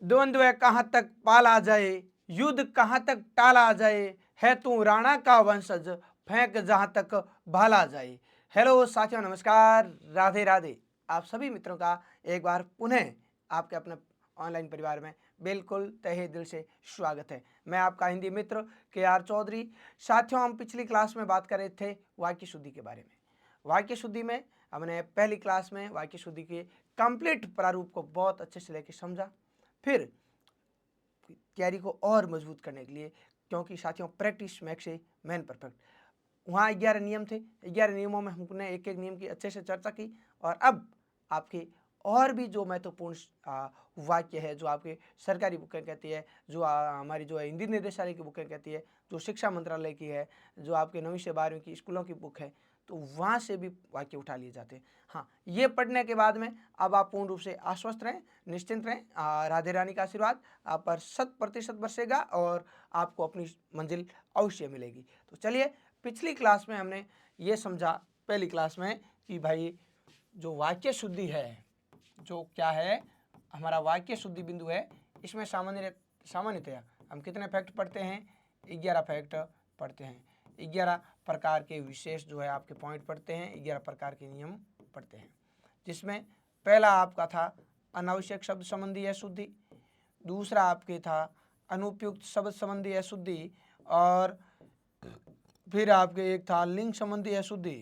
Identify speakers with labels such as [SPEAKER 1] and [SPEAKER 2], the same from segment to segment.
[SPEAKER 1] द्वंद्व कहाँ तक पाला जाए, युद्ध कहाँ तक टाला जाए, है तू राणा का वंशज, फेंक जहां तक भाला जाए। हेलो साथियों, नमस्कार, राधे राधे। आप सभी मित्रों का एक बार पुनः आपके अपने ऑनलाइन परिवार में बिल्कुल तहे दिल से स्वागत है। मैं आपका हिंदी मित्र KR चौधरी। साथियों, हम पिछली क्लास में बात कर रहे थे वाक्य शुद्धि के बारे में। वाक्य शुद्धि में हमने पहली क्लास में वाक्य शुद्धि के कंप्लीट प्रारूप को बहुत अच्छे से लेकर समझा। फिर तैयारी को और मजबूत करने के लिए, क्योंकि साथियों practice makes a man perfect, वहाँ 11 नियम थे। 11 नियमों में हमने एक एक नियम की अच्छे से चर्चा की। और अब आपके और भी जो महत्वपूर्ण वाक्य है, जो आपके सरकारी बुकें कहती है, जो हमारी जो है हिंदी निदेशालय की बुकें कहती है, जो शिक्षा मंत्रालय की है, जो आपके 9वीं से 12वीं की स्कूलों की बुक है, तो वहाँ से भी वाक्य उठा लिए जाते हैं। हाँ, ये पढ़ने के बाद में अब आप पूर्ण रूप से आश्वस्त रहें, निश्चिंत रहें। राधे रानी का आशीर्वाद आप पर 100% बरसेगा और आपको अपनी मंजिल अवश्य मिलेगी। तो चलिए, पिछली क्लास में हमने ये समझा, पहली क्लास में, कि भाई जो वाक्य शुद्धि है, जो क्या है हमारा वाक्य शुद्धि बिंदु है, इसमें सामान्यतया हम कितने फैक्ट पढ़ते हैं? 11 फैक्ट पढ़ते हैं। 11 प्रकार के विशेष जो है आपके पॉइंट पढ़ते हैं, 11 प्रकार के नियम पढ़ते हैं, जिसमें पहला आपका था अनावश्यक शब्द संबंधी अशुद्धि, दूसरा आपके था अनुपयुक्त शब्द संबंधी अशुद्धि, और फिर आपके एक था लिंग संबंधी अशुद्धि,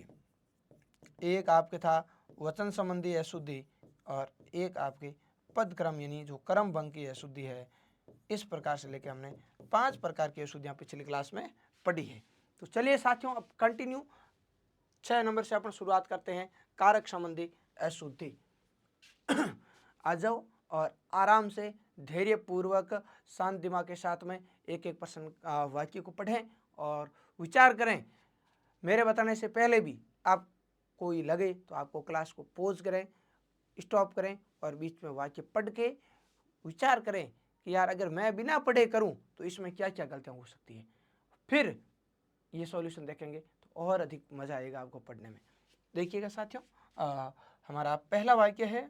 [SPEAKER 1] एक आपके था वचन संबंधी अशुद्धि, और एक आपके पद क्रम यानी जो क्रम भंग की अशुद्धि है। इस प्रकार से लेकर हमने 5 प्रकार की अशुद्धियां पिछली क्लास में पढ़ी है। तो चलिए साथियों, अब कंटिन्यू 6 नंबर से अपन शुरुआत करते हैं, कारक संबंधी अशुद्धि। आ जाओ और आराम से धैर्य पूर्वक शांत दिमाग के साथ में एक एक प्रश्न वाक्य को पढ़ें और विचार करें। मेरे बताने से पहले भी आप कोई लगे तो आपको क्लास को पॉज करें, स्टॉप करें और बीच में वाक्य पढ़ के विचार करें कि यार अगर मैं बिना पढ़े करूं तो इसमें क्या क्या गलतियां हो सकती है। फिर ये सॉल्यूशन देखेंगे तो और अधिक मजा आएगा आपको पढ़ने में। देखिएगा साथियों, हमारा पहला वाक्य है,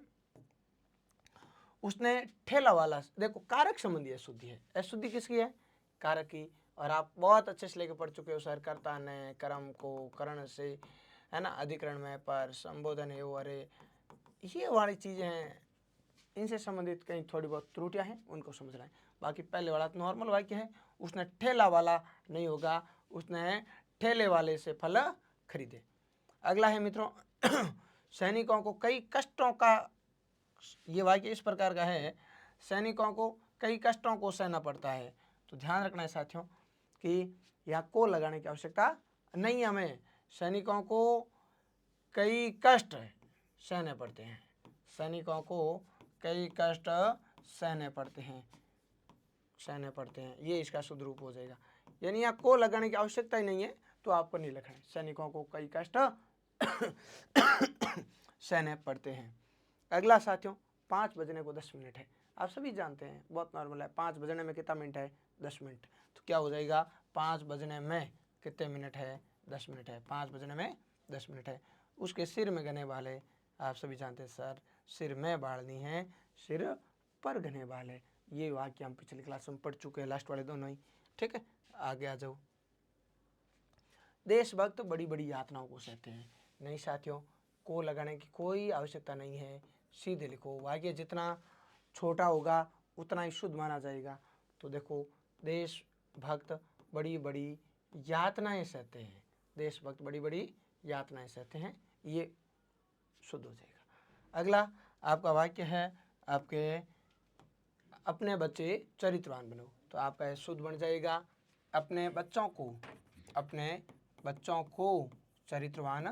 [SPEAKER 1] उसने ठेला वाला, देखो कारक संबंधी अशुद्धि है। अशुद्धि किसकी है? कारक की। और आप बहुत अच्छे से लेके पढ़ चुके हो सर, कर्ता ने, कर्म को, करण से, है ना, अधिकरण में, पर, संबोधन है वो, अरे ये वाली चीजें हैं, इनसे संबंधित कहीं थोड़ी बहुत त्रुटियां हैं, उनको समझना है। बाकी पहले वाला नॉर्मल वाक्य है, उसने ठेला वाला नहीं होगा, उसने ठेले वाले से फल खरीदे। अगला है मित्रों, सैनिकों को कई कष्टों का, ये वाक्य इस प्रकार का है, सैनिकों को कई कष्टों को सहना पड़ता है। तो ध्यान रखना है साथियों कि यहाँ को लगाने की आवश्यकता नहीं, हमें सैनिकों को कई कष्ट सहने पड़ते हैं, सैनिकों को कई कष्ट सहने पड़ते हैं, सहने पड़ते हैं, ये इसका शुद्ध रूप हो जाएगा। यानी यहाँ को लगाने की आवश्यकता ही नहीं है, तो आपको नहीं लिखना है, सैनिकों को कई कष्ट सहने पड़ते हैं। अगला साथियों, 5 बजने को 10 मिनट है। आप सभी जानते हैं, बहुत नॉर्मल है, 5 बजने में कितना मिनट है? 10 मिनट। तो क्या हो जाएगा? 5 बजने में कितने मिनट है? 10 मिनट है। 5 बजने में 10 मिनट है। उसके सिर में घने बाल है। आप सभी जानते हैं सर, सिर में बाल नहीं है, सिर पर घने बाल है। ये वाक्य हम पिछली क्लास में पढ़ चुके हैं, लास्ट वाले दोनों ही। ठीक है, आगे आ जाओ। देशभक्त बड़ी बड़ी यातनाओं को सहते हैं। नहीं साथियों, को लगाने की कोई आवश्यकता नहीं है, सीधे लिखो। वाक्य जितना छोटा होगा उतना ही शुद्ध माना जाएगा। तो देखो, देशभक्त बड़ी बड़ी यातनाएं सहते हैं, देशभक्त बड़ी बड़ी यातनाएं सहते हैं, ये शुद्ध हो जाएगा। अगला आपका वाक्य है, आपके अपने बच्चे चरित्रवान बनो। तो आपका शुद्ध बन जाएगा, अपने बच्चों को चरित्रवान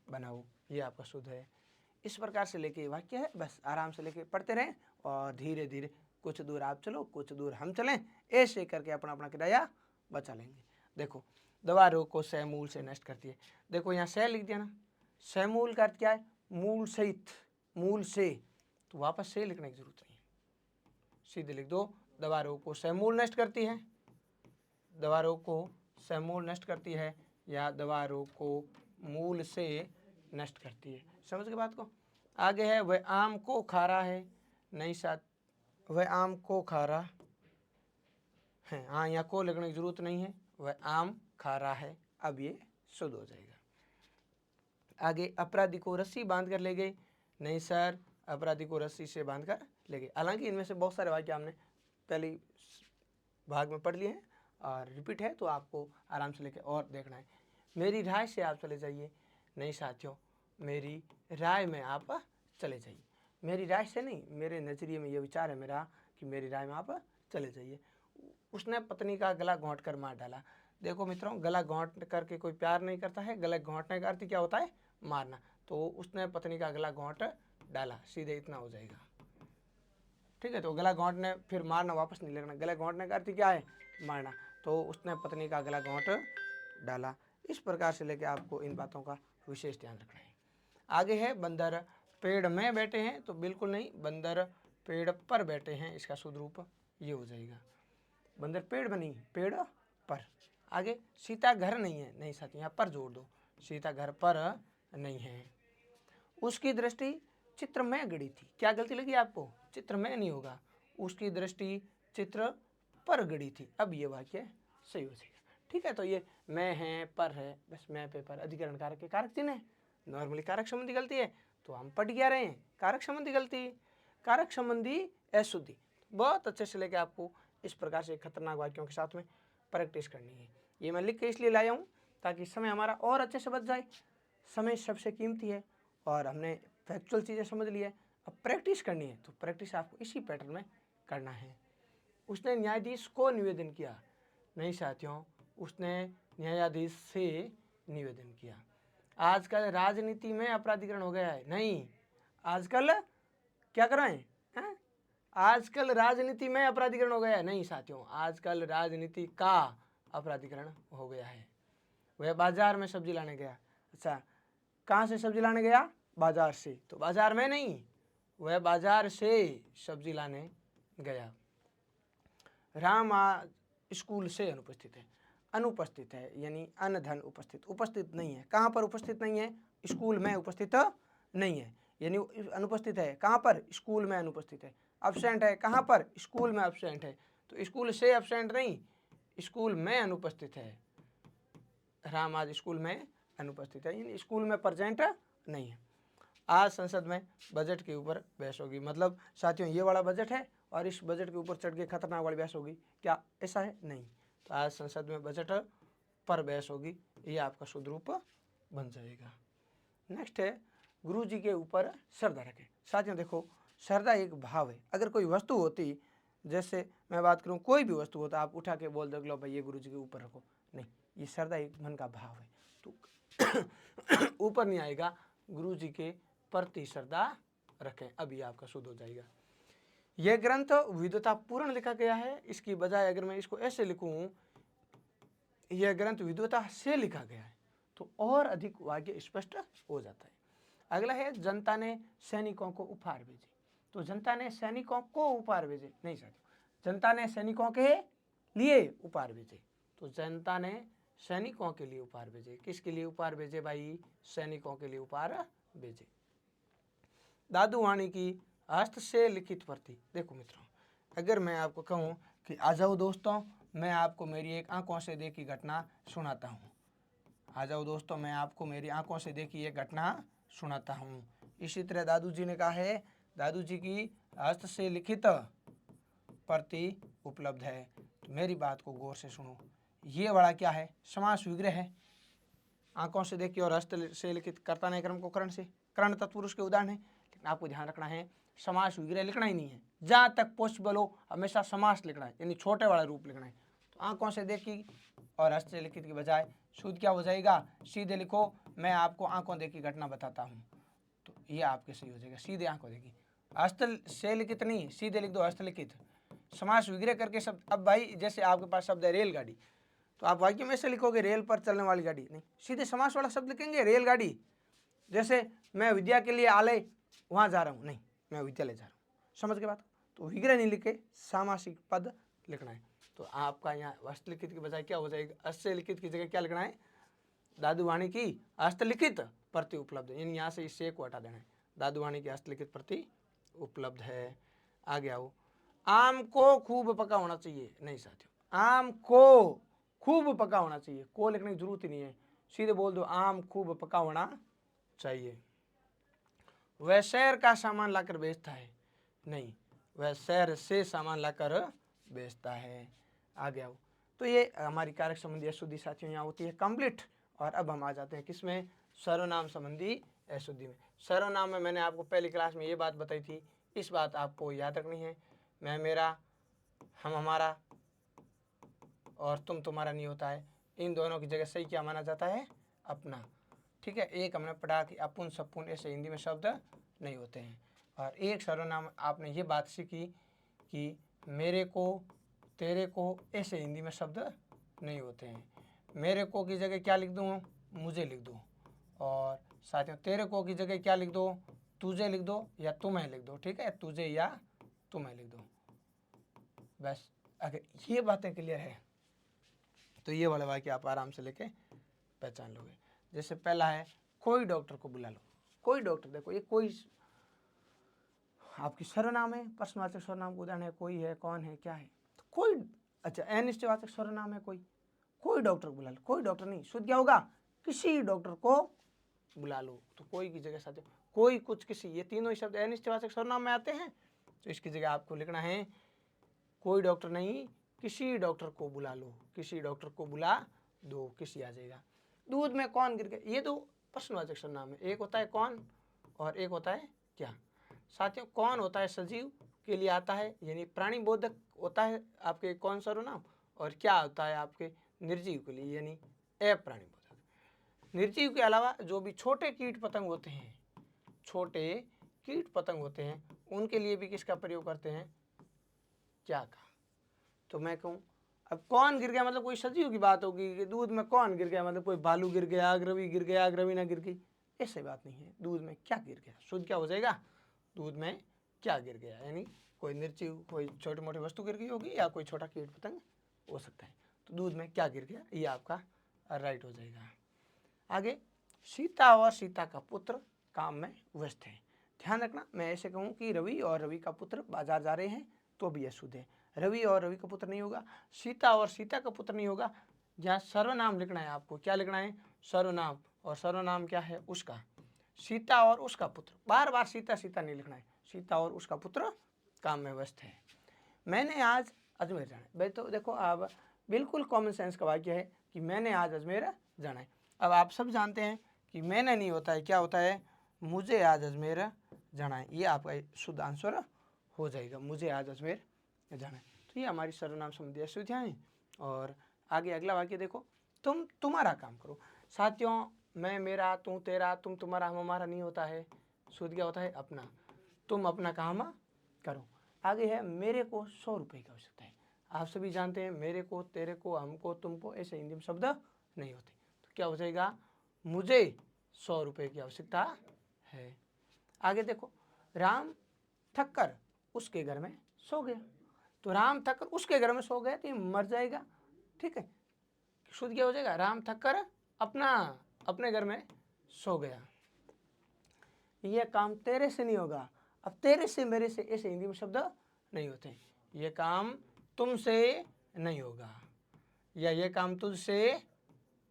[SPEAKER 1] बनाओ, ये आपका शुद्ध है। इस प्रकार से लेके वाक्य है, बस आराम से लेके पढ़ते रहें और धीरे धीरे कुछ दूर आप चलो, कुछ दूर हम चलें, ऐसे करके अपना अपना किराया बचा लेंगे। देखो, दवा रोग को सहमूल से नष्ट करती है। देखो यहाँ सह लिख दिया ना, सहमूल का अर्थ क्या है? मूल सहित, मूल से, तो वापस से लिखने की जरूरत नहीं है, सीधे लिख दो, दवा रोग को सहमूल नष्ट करती है, दवा रोग को समूल नष्ट करती है, या दवा रोग को मूल से नष्ट करती है। समझ गए बात को? आगे है, वह आम को खा रहा है। नहीं साथ, वह आम को खा रहा है। हाँ, यहाँ को लिखने की जरूरत नहीं है, वह आम खा रहा है। अब ये शुद्ध हो जाएगा। आगे, अपराधी को रस्सी बांध कर ले गए। नहीं सर, अपराधी को रस्सी से बांध कर ले गए। हालांकि इनमें से बहुत सारे वाक्य हमने पहले भाग में पढ़ लिए हैं और रिपीट है, तो आपको आराम से लेके और देखना है। मेरी राय से आप चले जाइए। नहीं साथियों, मेरी राय में आप चले जाइए। मेरी राय से नहीं, मेरे नज़रिए में ये विचार है मेरा कि मेरी राय में आप चले जाइए। उसने पत्नी का गला घोंट कर मार डाला। देखो मित्रों, गला घोंट करके कोई प्यार नहीं करता है। गला घोंटने का अर्थ क्या होता है? मारना। तो उसने पत्नी का गला घोंट डाला, सीधे इतना हो जाएगा। ठीक है, तो गला घोंटने फिर मारना वापस नहीं लगना। गला घोंटने का अर्थ क्या है? मारना। तो उसने पत्नी का गला घोंट डाला। इस प्रकार से लेके आपको इन बातों का विशेष ध्यान रखना है। आगे है, बंदर पेड़ में बैठे हैं, तो बिल्कुल नहीं, बंदर पेड़ पर बैठे हैं। इसका शुद्ध रूप ये हो जाएगा। बंदर पेड़ में नहीं, पेड़ पर। आगे, सीता घर नहीं है। नहीं साथी, यहाँ पर जोड़ दो, सीता घर पर नहीं है। उसकी दृष्टि चित्र में गड़ी थी। क्या गलती लगी आपको? चित्र में नहीं होगा, उसकी दृष्टि चित्र पर गड़ी थी। अब ये वाक्य सही हो जाएगा। ठीक है, तो ये मैं है, पर है, बस मैं पे पर अधिकरण कारक के कारक चिन्ह है। नॉर्मली कारक संबंधी गलती है, तो हम पढ़ क्या रहे हैं? कारक संबंधी गलती, कारक संबंधी अशुद्धि। बहुत अच्छे से लेके आपको इस प्रकार से खतरनाक वाक्यों के साथ में प्रैक्टिस करनी है। ये मैं लिख के इसलिए लाया हूँ ताकि समय हमारा और अच्छे से बच जाए। समय सबसे कीमती है और हमने फैक्चुअल चीज़ें समझ ली है। अब प्रैक्टिस करनी है, तो प्रैक्टिस आपको इसी पैटर्न में करना है। उसने न्यायाधीश को निवेदन किया। नहीं साथियों, उसने न्यायाधीश से निवेदन किया। आजकल राजनीति में अपराधीकरण हो गया है। नहीं, आजकल क्या कर रहे हैं? आजकल राजनीति में अपराधीकरण हो गया है। नहीं साथियों, आजकल राजनीति का अपराधीकरण हो गया है। वह बाजार में सब्जी लाने गया। अच्छा, कहाँ से सब्जी लाने गया? बाजार से। तो बाजार में नहीं, वह बाजार से सब्जी लाने गया। राम आज स्कूल से अनुपस्थित है। अनुपस्थित है यानी अनधन उपस्थित, उपस्थित नहीं है। कहाँ पर उपस्थित नहीं है? स्कूल में उपस्थित नहीं है, यानी अनुपस्थित है। कहाँ पर? स्कूल में अनुपस्थित है। अब्सेंट है, कहाँ पर? स्कूल में अब्सेंट है। तो स्कूल से अब्सेंट नहीं, स्कूल में अनुपस्थित है। राम आज स्कूल में अनुपस्थित है, यानी स्कूल में प्रेजेंट नहीं है। आज संसद में बजट के ऊपर बहस होगी। मतलब साथियों, ये वाला बजट है और इस बजट के ऊपर चढ़ के खतरनाक वाली बहस होगी। क्या ऐसा है? नहीं। तो आज संसद में बजट पर बहस होगी, ये आपका शुद्ध रूप बन जाएगा। नेक्स्ट है, गुरु जी के ऊपर श्रद्धा रखें। साथियों देखो, श्रद्धा एक भाव है। अगर कोई वस्तु होती, जैसे मैं बात करूँ, कोई भी वस्तु होता, आप उठा के बोल दो लो भाई ये गुरु जी के ऊपर रखो, नहीं, ये श्रद्धा एक मन का भाव है। तो ऊपर नहीं आएगा, गुरु जी के प्रति श्रद्धा रखें। अभी आपका शुद्ध हो जाएगा। यह ग्रंथ विद्वतापूर्ण लिखा गया है। इसकी बजाय अगर मैं इसको ऐसे लिखूं, यह ग्रंथ विद्वता से लिखा गया है, तो और अधिक वाक्य स्पष्ट हो जाता है। अगला है, जनता ने सैनिकों को उपहार भेजे। तो जनता ने सैनिकों को उपहार भेजे। नहीं साथियों, जनता ने सैनिकों के लिए उपहार भेजे। तो जनता ने सैनिकों के लिए उपहार भेजे। किसके लिए उपहार भेजे भाई? सैनिकों के लिए उपहार भेजे। दादू वाणी की हस्त से लिखित प्रति। देखो मित्रों, अगर मैं आपको कहूँ कि आ जाओ दोस्तों, मैं आपको मेरी एक आंखों से देखी घटना सुनाता हूँ। आ जाओ दोस्तों, मैं आपको मेरी आंखों से देखी एक घटना सुनाता हूँ। इसी तरह दादू जी ने कहा है, दादू जी की हस्त से लिखित प्रति उपलब्ध है। तो मेरी बात को गौर से सुनो। ये वाला क्या है? समास विग्रह है। आंखों से देखी और हस्त से लिखित, कर्ता ने क्रम को करण से, करण तत्पुरुष के उदाहरण है। लेकिन आपको ध्यान रखना है, समास विग्रह लिखना ही नहीं है। जहाँ तक पॉसिबल हो हमेशा समास लिखना है, यानी छोटे वाला रूप लिखना है। तो आंखों से देखी और हस्त से लिखित की बजाय शुद्ध क्या हो जाएगा? सीधे लिखो, मैं आपको आंखों देखी घटना बताता हूँ। तो ये आपके सही हो जाएगा। सीधे आंखों देखी, हस्त से लिखित नहीं, सीधे लिख दो हस्तलिखित। समास विग्रह करके शब्द, अब भाई जैसे आपके पास शब्द है रेलगाड़ी, तो आप वाक्य में से लिखोगे रेल पर चलने वाली गाड़ी, नहीं, सीधे समास वाला शब्द लिखेंगे रेलगाड़ी। जैसे मैं विद्या के लिए आलय वहाँ जा रहा हूँ, नहीं, मैं विद्यालय जा रहा हूँ। समझ के बात? तो विग्रह नहीं लिखे, सामासिक पद लिखना है। तो आपका यहाँ हस्तलिखित की बजाय क्या हो जाएगा? हस्तलिखित की जगह क्या लिखना है? दादू वाणी की हस्तलिखित प्रति उपलब्ध, यानी यहाँ से इस से को हटा देना है। दादू वाणी की हस्तलिखित प्रति उपलब्ध है। आगे आओ, आम को खूब पका होना चाहिए, नहीं साथियों, आम को खूब पका होना चाहिए, को लिखने की जरूरत ही नहीं है, सीधे बोल दो आम खूब पका होना चाहिए। वह शहर का सामान लाकर बेचता है, नहीं, वह शहर से सामान लाकर बेचता है। आगे आओ। तो ये हमारी कारक संबंधी अशुद्धि साथियों यहाँ होती है कंप्लीट। और अब हम आ जाते हैं किसमें, सर्वनाम संबंधी अशुद्धि में। सर्वनाम में मैंने आपको पहली क्लास में ये बात बताई थी, इस बात आपको याद रखनी है। मैं मेरा, हम हमारा और तुम तुम्हारा नहीं होता है, इन दोनों की जगह सही क्या माना जाता है, अपना। ठीक है, एक हमने पढ़ा कि अपुन सपुन ऐसे हिंदी में शब्द नहीं होते हैं। और एक सर्वनाम आपने ये बात सीखी कि मेरे को, तेरे को ऐसे हिंदी में शब्द नहीं होते हैं। मेरे को की जगह क्या लिख दूँ, मुझे लिख दो, और साथियों तेरे को की जगह क्या लिख दो, तुझे लिख दो या तुम्हें लिख दो। ठीक है, तुझे या तुम्हें लिख दो। बस अगर ये बातें क्लियर है तो ये वाला वाक्य आप आराम से लेके पहचान लोगे। जैसे पहला है, कोई डॉक्टर को बुला लो। कोई डॉक्टर, देखो ये कोई आपकी सर्वनाम है, प्रश्नवाचक सर्वनाम का उदाहरण है, कोई है, कौन है, क्या है, तो कोई। अच्छा, अनिश्चयवाचक सर्वनाम है कोई डॉक्टर को बुला लो, कोई डॉक्टर नहीं, शुद्ध क्या होगा, किसी डॉक्टर को बुला लो। तो कोई की जगह साथियों कोई, कुछ, किसी, ये तीनों ही शब्द अनिश्चयवाचक सर्वनाम में आते हैं। तो इसकी जगह आपको लिखना है कोई डॉक्टर नहीं, किसी डॉक्टर को बुला लो, किसी डॉक्टर को बुला दो, किसी आ जाएगा। दूध में कौन गिर गया, ये दो प्रश्नवाचक सर्वनाम है, एक होता है कौन और एक होता है क्या। साथियों कौन होता है सजीव के लिए आता है, यानी प्राणी बोधक होता है आपके कौन सर्वनाम, और क्या होता है आपके निर्जीव के लिए, यानी अप्राणी बोधक। निर्जीव के अलावा जो भी छोटे कीट पतंग होते हैं, छोटे कीट पतंग होते हैं, उनके लिए भी किसका प्रयोग करते हैं, क्या का। तो मैं कहूँ अब कौन गिर गया मतलब कोई सजीव की बात होगी कि दूध में कौन गिर गया मतलब कोई भालू गिर गया, अग्रवी गिर गया, अग्रवी ना गिर गई, ऐसी बात नहीं है। दूध में क्या गिर गया, शुद्ध क्या हो जाएगा, दूध में क्या गिर गया, यानी कोई निर्जीव, कोई छोटी मोटी वस्तु गिर गई होगी या कोई छोटा कीट पतंग हो सकता है। तो दूध में क्या गिर गया, ये आपका राइट हो जाएगा। आगे, सीता और सीता का पुत्र काम में व्यस्त है। ध्यान रखना, मैं ऐसे कहूँ कि रवि और रवि का पुत्र बाजार जा रहे हैं तो भी अशुद्ध है। रवि और रवि का पुत्र नहीं होगा, सीता और सीता का पुत्र नहीं होगा। जहाँ सर्वनाम लिखना है आपको, क्या लिखना है, सर्वनाम, और सर्वनाम क्या है, उसका। सीता और उसका पुत्र, बार बार सीता सीता नहीं लिखना है, सीता और उसका पुत्र काम में व्यस्त है। मैंने आज अजमेर जाना है। भाई तो देखो अब बिल्कुल कॉमन सेंस का वाक्य है कि मैंने आज अजमेर जाना है। अब आप सब जानते हैं कि मैंने नहीं होता है, क्या होता है, मुझे आज अजमेर जाना है। ये आपका शुद्ध आंसर हो जाएगा, मुझे आज अजमेर जाना है। तो ये हमारी सर्वनाम संबंधी अशुद्धियाँ हैं। और आगे अगला वाक्य देखो, तुम तुम्हारा काम करो। साथियों मैं मेरा, तू तेरा, तुम तुम्हारा, हम हमारा नहीं होता है, शुद्ध क्या होता है, अपना। तुम अपना काम करो। आगे है, मेरे को 100 रुपये की आवश्यकता है। आप सभी जानते हैं मेरे को, तेरे को, हमको, तुमको ऐसे हिंदी में शब्द नहीं होते। तो क्या हो जाएगा, मुझे 100 रुपये की आवश्यकता है। आगे देखो, राम थक कर उसके घर में सो गया। तो राम थक कर उसके घर में सो गया तो ये मर जाएगा। ठीक है, शुद्ध क्या हो जाएगा, राम थक कर अपने घर में सो गया। यह काम तेरे से नहीं होगा। अब तेरे से, मेरे से ऐसे हिंदी में शब्द नहीं होते। ये काम तुमसे नहीं होगा या ये काम तुझसे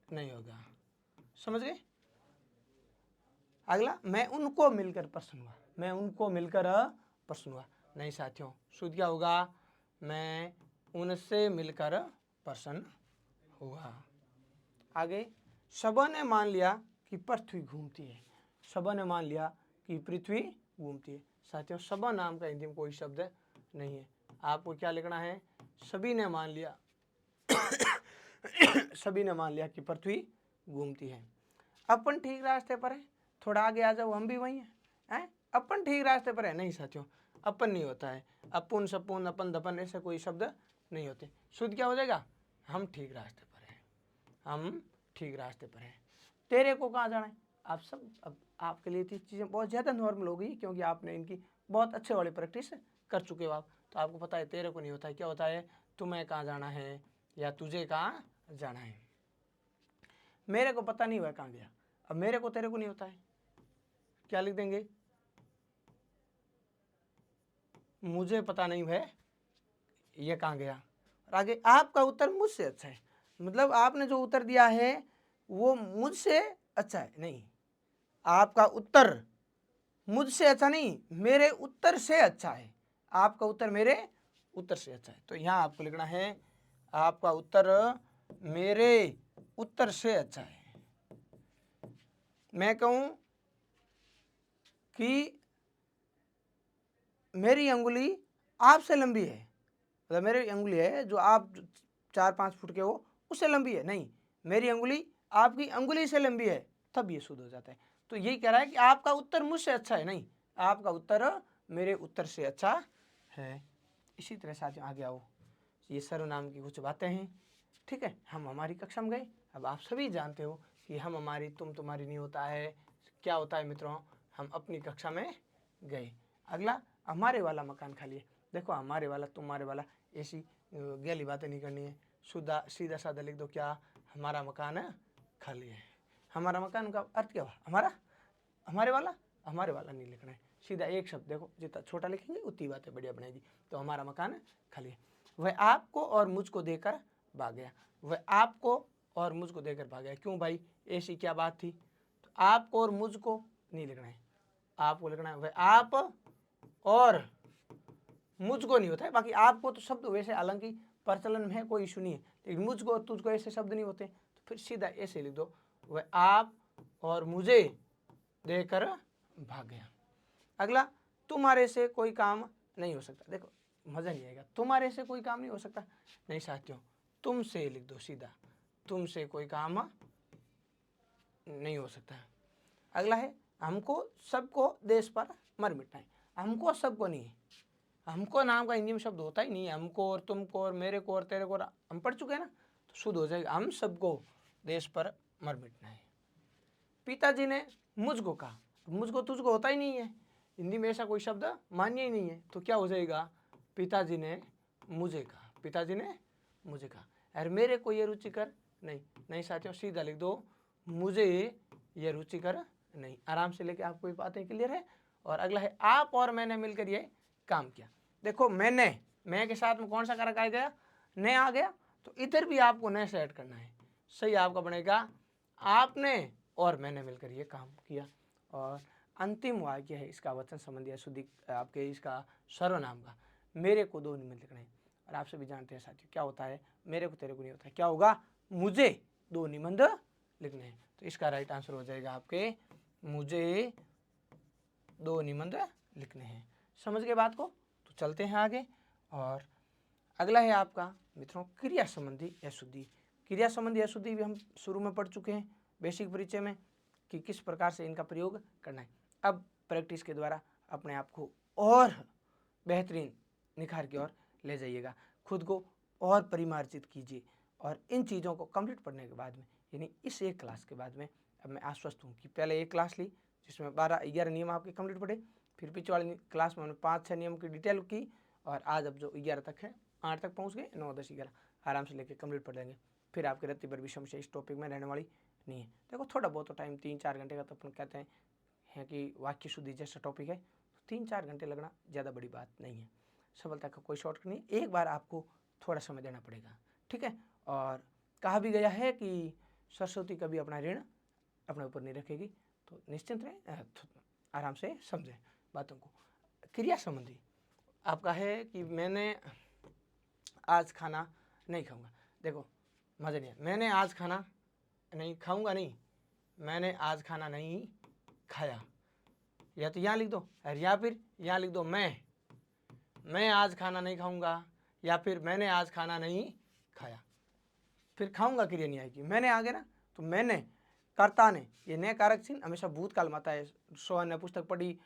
[SPEAKER 1] नहीं होगा, समझ गए। अगला, मैं उनको मिलकर प्रसन्न हुआ। मैं उनको मिलकर प्रसन्न हुआ, नहीं साथियों, शुद्ध क्या होगा, मैं उनसे मिलकर प्रसन्न हुआ। आगे, सबों ने मान लिया कि पृथ्वी घूमती है। सबों ने मान लिया कि पृथ्वी घूमती है। साथियों सबों नाम का हिंदी में कोई शब्द नहीं है, आपको क्या लिखना है, सभी ने मान लिया सभी ने मान लिया कि पृथ्वी घूमती है। अपन ठीक रास्ते पर है, थोड़ा आगे आ जाओ, हम भी वही हैं। अपन ठीक रास्ते पर है, नहीं साथियों, अपन नहीं होता है, अपुन सपुन अपन धपन ऐसे कोई शब्द नहीं होते। शुद्ध क्या हो जाएगा, हम ठीक रास्ते पर हैं, हम ठीक रास्ते पर हैं। तेरे को कहाँ जाना है, आप सब, अब आपके लिए तो चीज़ें बहुत ज़्यादा नॉर्मल हो गई क्योंकि आपने इनकी बहुत अच्छे वाली प्रैक्टिस कर चुके हो आप। तो आपको पता है तेरे को नहीं होता है, क्या होता है, तुम्हें कहाँ जाना है या तुझे कहाँ जाना है। मेरे को पता नहीं हुआ कहाँ गया, अब मेरे को तेरे को नहीं होता है, क्या लिख देंगे, मुझे पता नहीं है ये कहाँ गया, और आगे आपका उत्तर मुझसे अच्छा है, मतलब आपने जो उत्तर दिया है वो मुझसे अच्छा है, नहीं, आपका उत्तर मुझसे अच्छा नहीं, मेरे उत्तर से अच्छा है, आपका उत्तर मेरे उत्तर से अच्छा है। तो यहाँ आपको लिखना है आपका उत्तर मेरे उत्तर से अच्छा है। मैं कहूं कि मेरी अंगुली आपसे लंबी है, मतलब मेरी अंगुली है जो आप 4-5 फुट के हो उससे लंबी है, नहीं, मेरी अंगुली आपकी अंगुली से लंबी है, तब ये शुद्ध हो जाता है। तो यही कह रहा है कि आपका उत्तर मुझसे अच्छा है, नहीं, आपका उत्तर मेरे उत्तर से अच्छा है। इसी तरह साथियों आगे आओ, ये सर्वनाम की कुछ बातें हैं, ठीक है। हम हमारी कक्षा में गए, अब आप सभी जानते हो कि हम हमारी तुम तुम्हारी नहीं होता है, क्या होता है मित्रों, हम अपनी कक्षा में गए। अगला हमारे वाला मकान खाली है, देखो हमारे वाला तुम्हारे वाला ऐसी गहरी बातें नहीं करनी है, सीधा साधा लिख दो, क्या, हमारा मकान खाली है। हमारा मकान का अर्थ क्या हुआ, हमारा, हमारे वाला नहीं लिखना है, सीधा एक शब्द, देखो जितना छोटा लिखेंगे उतनी बातें बढ़िया बनेगी। तो हमारा मकान खाली है। वह आपको और मुझको देकर भाग गया, वह आपको और मुझको देकर भाग गया, क्यों भाई, ऐसी क्या बात थी। तो आपको और मुझको नहीं लिखना है, आपको लिखना है वह आप और मुझको नहीं होता है, बाकी आपको तो शब्द वैसे हालांकि प्रचलन में है, कोई इशू नहीं है, लेकिन मुझको और तुझको ऐसे शब्द नहीं होते, तो फिर सीधा ऐसे लिख दो, वह आप और मुझे देकर भाग गया। अगला, तुम्हारे से कोई काम नहीं हो सकता, देखो मजा नहीं आएगा, तुम्हारे से कोई काम नहीं हो सकता, नहीं साथियों, तुमसे लिख दो सीधा, तुमसे कोई काम नहीं हो सकता। अगला है, हमको सबको देश पर मर मिटना है, हमको सबको नहीं, हमको नाम का हिंदी में शब्द होता ही नहीं है, हमको और तुमको और मेरे को और तेरे को हम पढ़ चुके हैं ना, तो शुद्ध हो जाएगा, हम सबको देश पर मर मिटना है। पिताजी ने मुझको कहा, मुझको तुझको होता ही नहीं है, हिंदी में ऐसा कोई शब्द मान्य ही नहीं है, तो क्या हो जाएगा, पिताजी ने मुझे कहा, पिताजी ने मुझे कहा। अरे मेरे को ये रुचिकर नहीं, नहीं साथियों सीधा लिख दो, मुझे ये रुचिकर नहीं, आराम से लेके आपको ये बातें क्लियर है। और अगला है, आप और मैंने मिलकर ये काम किया, देखो मैंने, मैं के साथ में कौन सा कारक आ गया, ने आ गया, तो इधर भी आपको ने से ऐड करना है, सही आपका बनेगा, आपने और मैंने मिलकर ये काम किया। और अंतिम वाक्य है इसका वचन संबंधी अशुद्धि आपके इसका सर्वनाम का, मेरे को दो निबंध लिखना है, और आप सभी जानते हैं साथियों क्या होता है, मेरे को तेरे को नहीं होता है, क्या होगा, मुझे दो निबंध लिखने हैं। तो इसका राइट आंसर हो जाएगा आपके, मुझे दो निबंध लिखने हैं। समझ गए बात को, तो चलते हैं आगे। और अगला है आपका मित्रों क्रिया संबंधी अशुद्धि। क्रिया संबंधी अशुद्धि भी हम शुरू में पढ़ चुके हैं बेसिक परिचय में कि किस प्रकार से इनका प्रयोग करना है। अब प्रैक्टिस के द्वारा अपने आप को और बेहतरीन निखार की ओर ले जाइएगा, खुद को और परिमार्जित कीजिए। और इन चीज़ों को कंप्लीट पढ़ने के बाद में, यानी इस एक क्लास के बाद में, अब मैं आश्वस्त हूँ कि पहले एक क्लास ली जिसमें 12-11 नियम आपके कंप्लीट पढ़े, फिर पीछे वाली क्लास में हमने 5-6 नियम की डिटेल की, और आज अब जो 11 तक है, 8 तक पहुँच गए, 9, 10, 11 आराम से लेके कंप्लीट पढ़ लेंगे। फिर आपकी रत्ती भर भी समस्या इस टॉपिक में रहने वाली नहीं है। देखो थोड़ा बहुत तो टाइम 3-4 घंटे का तो अपन कहते हैं कि वाक्य शुद्धि जैसा टॉपिक है, तो 3-4 घंटे लगना ज़्यादा बड़ी बात नहीं है, सफलता का कोई शॉर्टकट नहीं, एक बार आपको थोड़ा समय देना पड़ेगा, ठीक है। और कहा भी गया है कि सरस्वती कभी अपना ऋण अपने ऊपर नहीं रखेगी, तो निश्चिंत रहें, आराम से समझें बातों को। क्रिया संबंधी आपका है कि मैंने आज खाना नहीं खाऊंगा, देखो मज़ा नहीं है, मैंने आज खाना नहीं खाऊंगा, नहीं, मैंने आज खाना नहीं खाया, या तो यहाँ लिख दो, या फिर यहाँ लिख दो, मैं आज खाना नहीं खाऊंगा, या फिर मैंने आज खाना नहीं खाया। फिर खाऊंगा क्रिया नहीं आएगी, मैंने आ गया ना, तो मैंने, कर्ता ने, ये नए कारक चिन्ह हमेशा भूतकाल में आता है, सोहन ने पुस्तक पढ़ी,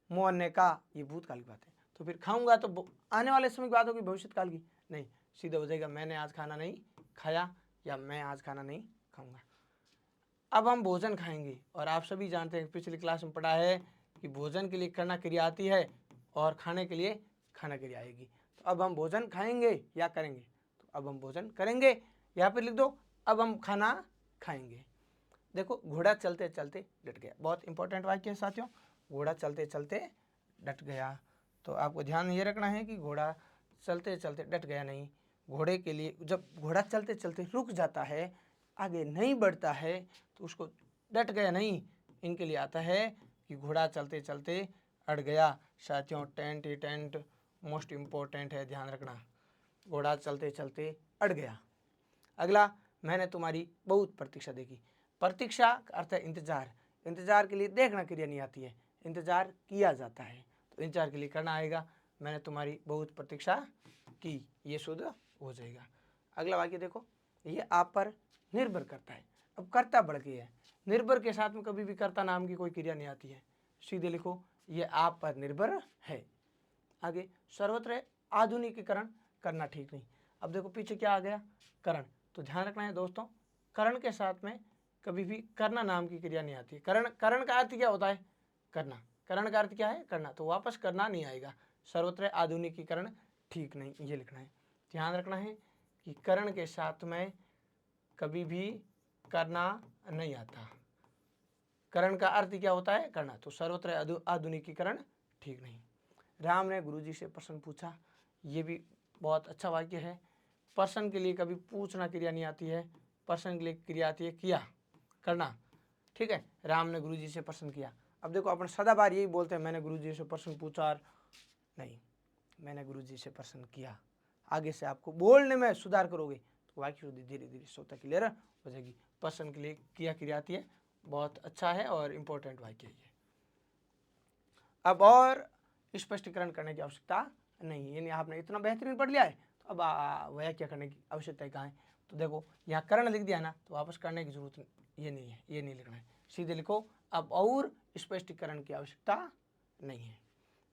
[SPEAKER 1] मोहन ने कहा, ये भूतकाल की बात है। तो फिर खाऊंगा तो आने वाले समय की बात होगी, भविष्य काल की नहीं, सीधा हो जाएगा मैंने आज खाना नहीं खाया, या मैं आज खाना नहीं खाऊंगा। अब हम भोजन खाएंगे, और आप सभी जानते हैं पिछली क्लास में पढ़ा है कि भोजन के लिए करना क्रिया आती है और खाने के लिए खाना क्रिया आएगी। तो अब हम भोजन खाएंगे या करेंगे, तो अब हम भोजन करेंगे, या फिर लिख दो अब हम खाना खाएंगे। देखो घोड़ा चलते चलते डट गया, बहुत इंपॉर्टेंट वाक्य है साथियों, घोड़ा चलते चलते डट गया। तो आपको ध्यान ये रखना है कि घोड़ा चलते चलते डट गया नहीं। घोड़े के लिए जब घोड़ा चलते चलते रुक जाता है, आगे नहीं बढ़ता है, तो उसको डट गया नहीं, इनके लिए आता है कि घोड़ा चलते चलते अड़ गया। साथियों टेंट ही टेंट मोस्ट इम्पोर्टेंट है, ध्यान रखना। घोड़ा चलते चलते अड़ गया। अगला, मैंने तुम्हारी बहुत प्रतीक्षा देखी। प्रतीक्षा का अर्थ है इंतजार। इंतजार के लिए देखना क्रिया नहीं आती है, इंतजार किया जाता है, तो इंतजार के लिए करना आएगा। मैंने तुम्हारी बहुत प्रतीक्षा की, ये शुद्ध हो जाएगा। अगला वाक्य देखो, ये आप पर निर्भर करता है। अब कर्ता बढ़ गया है, निर्भर के साथ में कभी भी कर्ता नाम की कोई क्रिया नहीं आती है, सीधे लिखो ये आप पर निर्भर है। आगे, सर्वत्र आधुनिकीकरण करना ठीक नहीं। अब देखो पीछे क्या आ गया, करण, तो ध्यान रखना है दोस्तों, करण के साथ में कभी भी करना नाम की क्रिया नहीं आती। करण, करण का अर्थ क्या होता है, करना। करण का अर्थ क्या है, करना, तो वापस करना नहीं आएगा। सर्वत्र आधुनिकीकरण ठीक नहीं, ये लिखना है। ध्यान रखना है कि करण के साथ में कभी भी करना नहीं आता। करण का अर्थ क्या होता है, करना, तो सर्वत्र आधुनिकीकरण ठीक नहीं। राम ने गुरुजी से प्रश्न पूछा, ये भी बहुत अच्छा वाक्य है। प्रश्न के लिए कभी पूछना क्रिया नहीं आती है, प्रश्न के लिए क्रिया आती है किया, करना, ठीक है। राम ने गुरुजी से प्रश्न किया। अब देखो अपन सदाबार यही बोलते हैं, मैंने गुरुजी से प्रश्न पूछा, नहीं, मैंने गुरुजी से प्रश्न किया। आगे से आपको बोलने में सुधार करोगे तो वाक्य शुद्धि धीरे धीरे स्वतः क्लियर हो जाएगी। प्रश्न के लिए किया क्रिया आती है, बहुत अच्छा है और इम्पोर्टेंट वाक्य है। अब और स्पष्टीकरण करने की आवश्यकता नहीं, यानी आपने इतना बेहतरीन पढ़ लिया है, तो अब वह क्या करने की आवश्यकता कहाँ है। तो देखो यहाँ करण लिख दिया ना, तो वापस करने की जरूरत ये नहीं है, ये नहीं लिखना है, सीधे लिखो अब और स्पष्टीकरण की आवश्यकता नहीं है।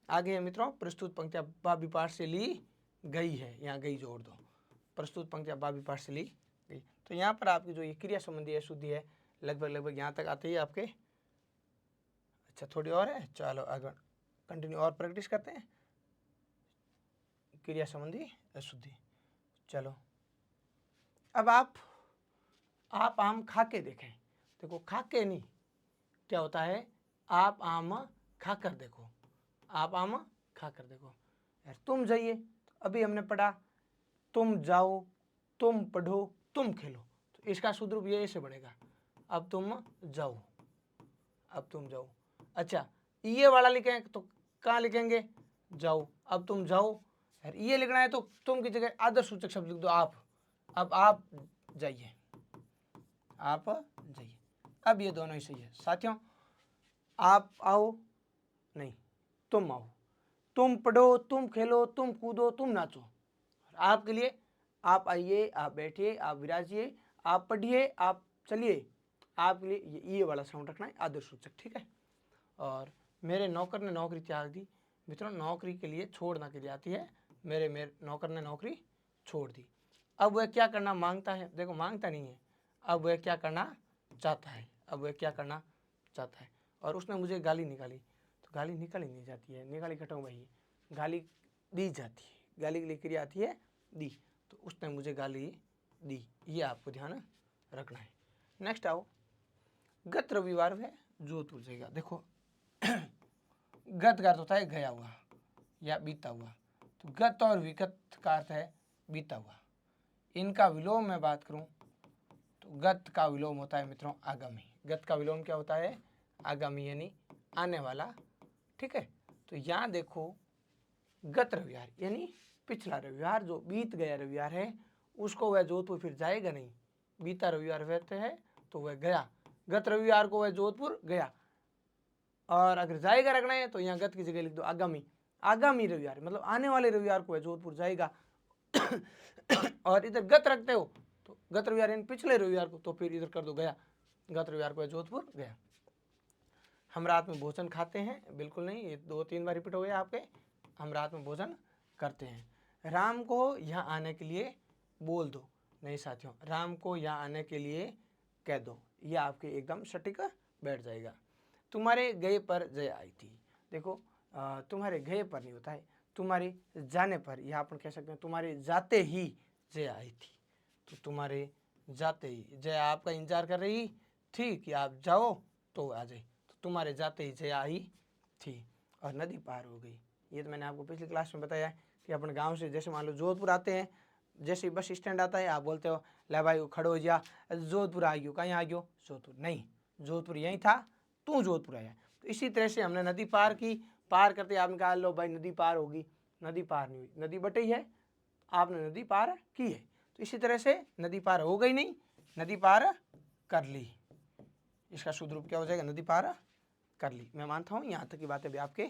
[SPEAKER 1] आगे है मित्रों, प्रस्तुत पंक्तियाँ बाबी पाठ से ली गई है, यहाँ गई जोड़ दो, प्रस्तुत पंक्तियाँ बाबी पाठ से ली गई। तो यहाँ पर आपकी जो ये क्रिया संबंधी अशुद्धि है लगभग यहाँ तक आती है आपके। अच्छा थोड़ी और है, चलो आगे कंटिन्यू और प्रैक्टिस करते हैं। क्रिया संबंधी अशुद्धि, चलो अब आप आम खा के देखें। देखो खा के नहीं, क्या होता है, आप आम खा कर देखो, आप आम खा कर देखो। यार तुम जाइए, तो अभी हमने पढ़ा तुम जाओ, तुम पढ़ो, तुम खेलो, तो इसका शुद्ध रूप ये ऐसे बनेगा, अब तुम जाओ, अब तुम जाओ। अच्छा ये वाला लिखें तो कहाँ लिखेंगे, जाओ, अब तुम जाओ। यार ये लिखना है तो तुम की जगह आदर्श सूचक शब्द लिख दो आप, अब आप जाइए, आप जाइए। अब ये दोनों ही सही है साथियों, आप आओ नहीं, तुम आओ, तुम पढ़ो, तुम खेलो, तुम कूदो, तुम नाचो। आपके लिए आप आइए, आप बैठिए, आप विराजिए, आप पढ़िए, आप चलिए, आपके लिए ये वाला साउंड रखना है, आदर्श सूचक, ठीक है। और मेरे नौकर ने नौकरी त्याग दी। मित्रों नौकरी के लिए छोड़ना के लिए आती है, मेरे नौकर ने नौकरी छोड़ दी। अब वह क्या करना मांगता है, देखो मांगता नहीं है, अब वह क्या करना चाहता है, अब वह क्या करना चाहता है। और उसने मुझे गाली निकाली, तो गाली निकाली नहीं जाती है, निकाली खटाऊँ भाई, गाली दी जाती है, गाली के लिए क्रिया आती है दी, तो उसने मुझे गाली दी, ये आपको ध्यान रखना है। नेक्स्ट आओ, गत रविवार वह जोधपुर जाएगा। देखो गत का अर्थ होता है गया हुआ या बीता हुआ, तो गत और विगत का अर्थ है बीता हुआ। इनका विलोम मैं बात करूं तो गत का विलोम होता है मित्रों आगामी। गत का विलोम क्या होता है, आगामी, यानी आने वाला, ठीक है। तो यहाँ देखो गत रविवार यानी पिछला रविवार, जो बीत गया रविवार है उसको वह जोधपुर फिर जाएगा नहीं। बीता रविवार रहते है तो वह गया, गत रविवार को वह जोधपुर गया। और अगर जाएगा रखना है तो यहाँ गत की जगह लिख दो आगामी, आगामी रविवार मतलब आने वाले रविवार को वह जोधपुर जाएगा। और इधर गत रखते हो तो गत रविवार यानी पिछले रविवार को, तो फिर इधर कर दो गया, गत रविवार को जोधपुर गया। हम रात में भोजन खाते हैं, बिल्कुल नहीं, ये 2-3 बार रिपीट हो गया आपके, हम रात में भोजन करते हैं। राम को यहाँ आने के लिए बोल दो, नहीं साथियों, राम को यहाँ आने के लिए कह दो, ये आपके एकदम सटीक बैठ जाएगा। तुम्हारे गए पर जय आई थी। देखो तुम्हारे गए पर नहीं होता है, तुम्हारे जाने पर, या अपन कह सकते हैं तुम्हारे जाते ही जय आई थी। तो तुम्हारे जाते ही जय आपका इंतजार कर रही थी कि आप जाओ तो आ जाए, तो तुम्हारे जाते ही जय आई थी और नदी पार हो गई। ये तो मैंने आपको पिछली क्लास में बताया है, कि अपन गांव से जैसे मान लो जोधपुर आते हैं, जैसे बस स्टैंड आता है आप बोलते हो ले भाई खड़ो हो जा, जोधपुर आ गयो, कहीं आ गयो जोधपुर नहीं, जोधपुर यहीं था, तू जोधपुर आया। तो इसी तरह से हमने नदी पार की, पार करते आपने कहा लो भाई नदी पार होगी, नदी पार नहीं हुई, नदी बटी है, आपने नदी पार की है। तो इसी तरह से नदी पार हो गई नहीं, नदी पार कर ली, इसका शुद्ध रूप क्या हो जाएगा, नदी पार कर ली। मैं मानता हूँ यहाँ तक की बातें भी आपके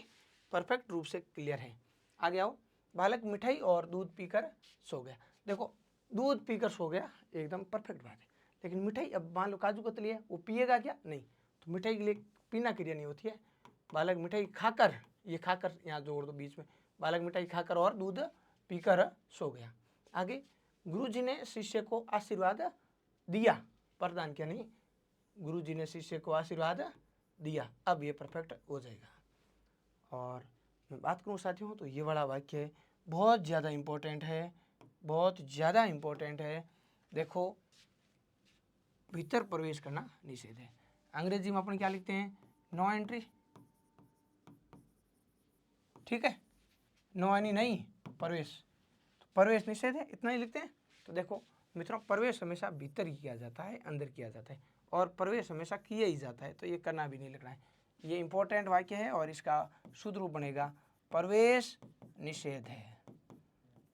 [SPEAKER 1] परफेक्ट रूप से क्लियर है। आगे आओ, बालक मिठाई और दूध पीकर सो गया। देखो दूध पीकर सो गया एकदम परफेक्ट बात है, लेकिन मिठाई अब मान लो काजू कतली है, वो पिएगा क्या, नहीं, तो मिठाई के लिए पीना क्रिया नहीं होती है। बालक मिठाई खाकर, ये खाकर यहाँ जोड़ दो बीच में, बालक मिठाई खाकर और दूध पीकर सो गया। आगे, गुरुजी ने शिष्य को आशीर्वाद दिया, प्रदान किया नहीं, गुरुजी ने शिष्य को आशीर्वाद दिया, अब ये परफेक्ट हो जाएगा। और मैं बात करूँ साथियों तो ये वाला वाक्य बहुत ज़्यादा इम्पोर्टेंट है, बहुत ज़्यादा इम्पोर्टेंट है। देखो भीतर प्रवेश करना निषेध है, अंग्रेजी में अपन क्या लिखते हैं, नो एंट्री, ठीक है, नो एनी नहीं, प्रवेश, तो प्रवेश निषेध है, इतना ही लिखते हैं। तो देखो मित्रों प्रवेश हमेशा भीतर ही किया जाता है, अंदर किया जाता है, और प्रवेश हमेशा किया ही जाता है, तो ये करना भी नहीं लिखना है। ये इंपॉर्टेंट वाक्य है और इसका शुद्ध रूप बनेगा प्रवेश निषेध है,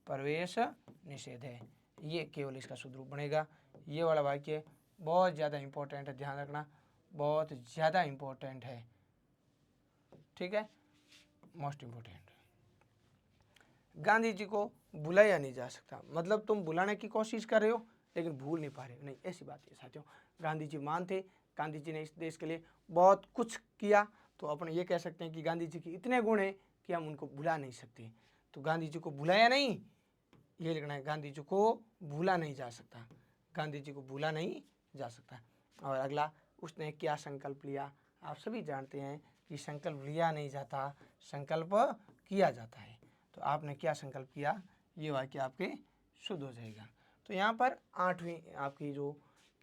[SPEAKER 1] प्रवेश निषेध है, ये केवल इसका शुद्ध रूप बनेगा। ये वाला वाक्य बहुत ज़्यादा इंपॉर्टेंट है, ध्यान रखना, बहुत ज़्यादा इंपॉर्टेंट है, ठीक है, मोस्ट इंपॉर्टेंट। गांधी जी को बुलाया नहीं जा सकता, मतलब तुम बुलाने की कोशिश कर रहे हो लेकिन भूल नहीं पा रहे हो, नहीं, ऐसी बात है साथियों। गांधी जी महान थे, गांधी जी ने इस देश के लिए बहुत कुछ किया, तो अपन ये कह सकते हैं कि गांधी जी के इतने गुण हैं कि हम उनको भुला नहीं सकते। तो गांधी जी को बुलाया नहीं, ये लिखना है, गांधी जी को भूला नहीं जा सकता, गांधी जी को भूला नहीं जा सकता। और अगला, उसने क्या संकल्प लिया, आप सभी जानते हैं कि संकल्प लिया नहीं जाता, संकल्प किया जाता है। तो आपने क्या संकल्प किया, ये वाक्य आपके शुद्ध हो जाएगा। तो यहाँ पर 8वीं आपकी जो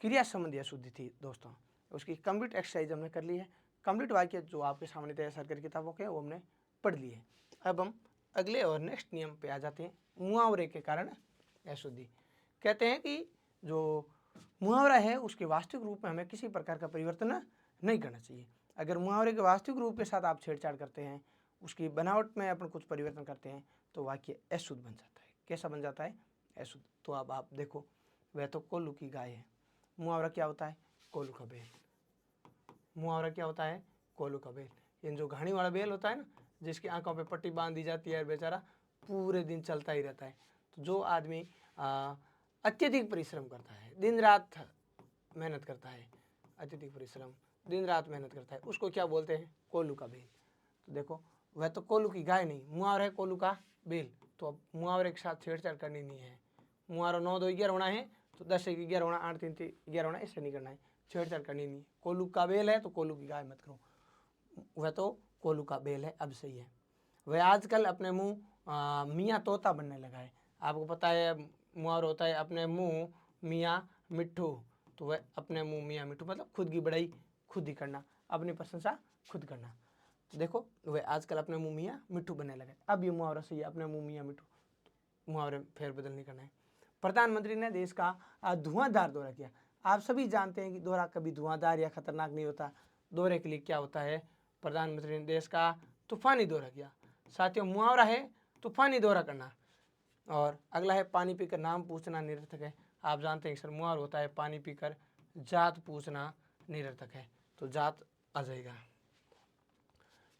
[SPEAKER 1] क्रिया संबंधी अशुद्धि थी दोस्तों, उसकी कंप्लीट एक्सरसाइज हमने कर ली है, कंप्लीट वाक्य जो आपके सामने तैयार सरकारी किताबों के वो हमने पढ़ लिए। अब हम अगले और नेक्स्ट नियम पे आ जाते हैं, मुहावरे के कारण अशुद्धि। कहते हैं कि जो मुहावरा है उसके वास्तविक रूप में हमें किसी प्रकार का परिवर्तन नहीं करना चाहिए। अगर मुहावरे के वास्तविक रूप के साथ आप छेड़छाड़ करते हैं, उसकी बनावट में अपन कुछ परिवर्तन करते हैं, तो वाक्य अशुद्ध बन जाता है। कैसा बन जाता है, अशुद्ध। तो अब आप देखो, वह तो कोल्लू की गाय है, मुहावरा क्या होता है, कोल्लू का बेल। मुहावरा क्या होता है, कोल्लू का बेल। ये जो घानी वाला बेल होता है ना, जिसकी आंखों पे पट्टी बांध दी जाती है, बेचारा पूरे दिन चलता ही रहता है। तो जो आदमी अत्यधिक परिश्रम करता है, दिन रात मेहनत करता है, अत्यधिक परिश्रम, दिन रात मेहनत करता है, उसको क्या बोलते हैं, कोल्लू का बेल। तो देखो, वह तो कोल्लू की गाय नहीं, मुहावरा है कोल्लू का बेल। तो अब मुहावरे के साथ छेड़छाड़ करनी नहीं है। मुहावरा 9 2 11 होना है तो 10 1 11 होना, 8 3 3 11 होना, ऐसे नहीं करना है, छेड़छाड़ करनी नहीं है। कोल्लू का बेल है तो कोल्लू की गाय मत करो, वह तो कोल्लू का बेल है, अब सही है। वह आजकल अपने मुँह मियाँ तोता बनने लगा है। आपको पता है मुहावरा होता है अपने मुँह मियाँ मिट्ठू, तो वह अपने मुँह मियाँ मिट्ठू मतलब खुद की बड़ाई खुद ही करना, अपनी प्रशंसा खुद करना। तो देखो, वह आजकल अपने मुँह मियाँ मिट्ठू बनने लगा है, अब ये मुहावरा सही है, अपने मुँह मियाँ मिट्ठू, मुहावरे फेरबदल नहीं करना है। प्रधानमंत्री ने देश का धुआंधार दौरा किया। आप सभी जानते हैं कि दौरा कभी धुआंधार या खतरनाक नहीं होता, दौरे के लिए क्या होता है, प्रधानमंत्री ने देश का तूफानी दौरा किया। साथियों मुहावरा है तूफानी दौरा करना। और अगला है पानी पीकर नाम पूछना निरर्थक है। आप जानते हैं सर मुहावरा होता है पानी पीकर जात पूछना निरर्थक है, तो जात आ जाएगा।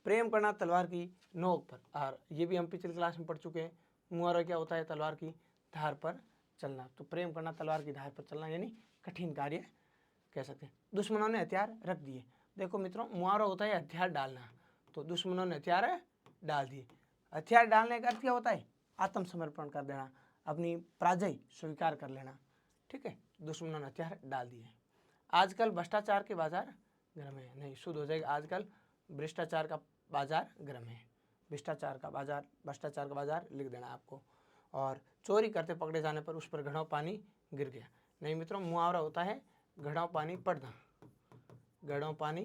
[SPEAKER 1] प्रेम करना तलवार की नोक पर, और ये भी हम पिछली क्लास में पढ़ चुके हैं। मुहावरा क्या होता है, तलवार की धार पर चलना। तो प्रेम करना तलवार की धार पर चलना यानी कठिन कार्य कह सकते हैं। दुश्मनों ने हथियार रख दिए। देखो मित्रों, मुहावरा होता है हथियार डालना, तो दुश्मनों ने हथियार डाल दिए। हथियार डालने का अर्थ क्या होता है, आत्मसमर्पण कर देना, अपनी पराजय स्वीकार कर लेना, ठीक है। दुश्मनों ने हथियार डाल दिए। आजकल भ्रष्टाचार के बाजार गर्म है, नहीं, शुद्ध हो जाएगा, आजकल भ्रष्टाचार का बाजार गर्म है, भ्रष्टाचार का बाजार लिख देना आपको। और चोरी करते पकड़े जाने पर उस पर घड़ों पानी गिर गया, नहीं मित्रों, मुहावरा होता है घड़ों पानी पड़ना, घड़ों पानी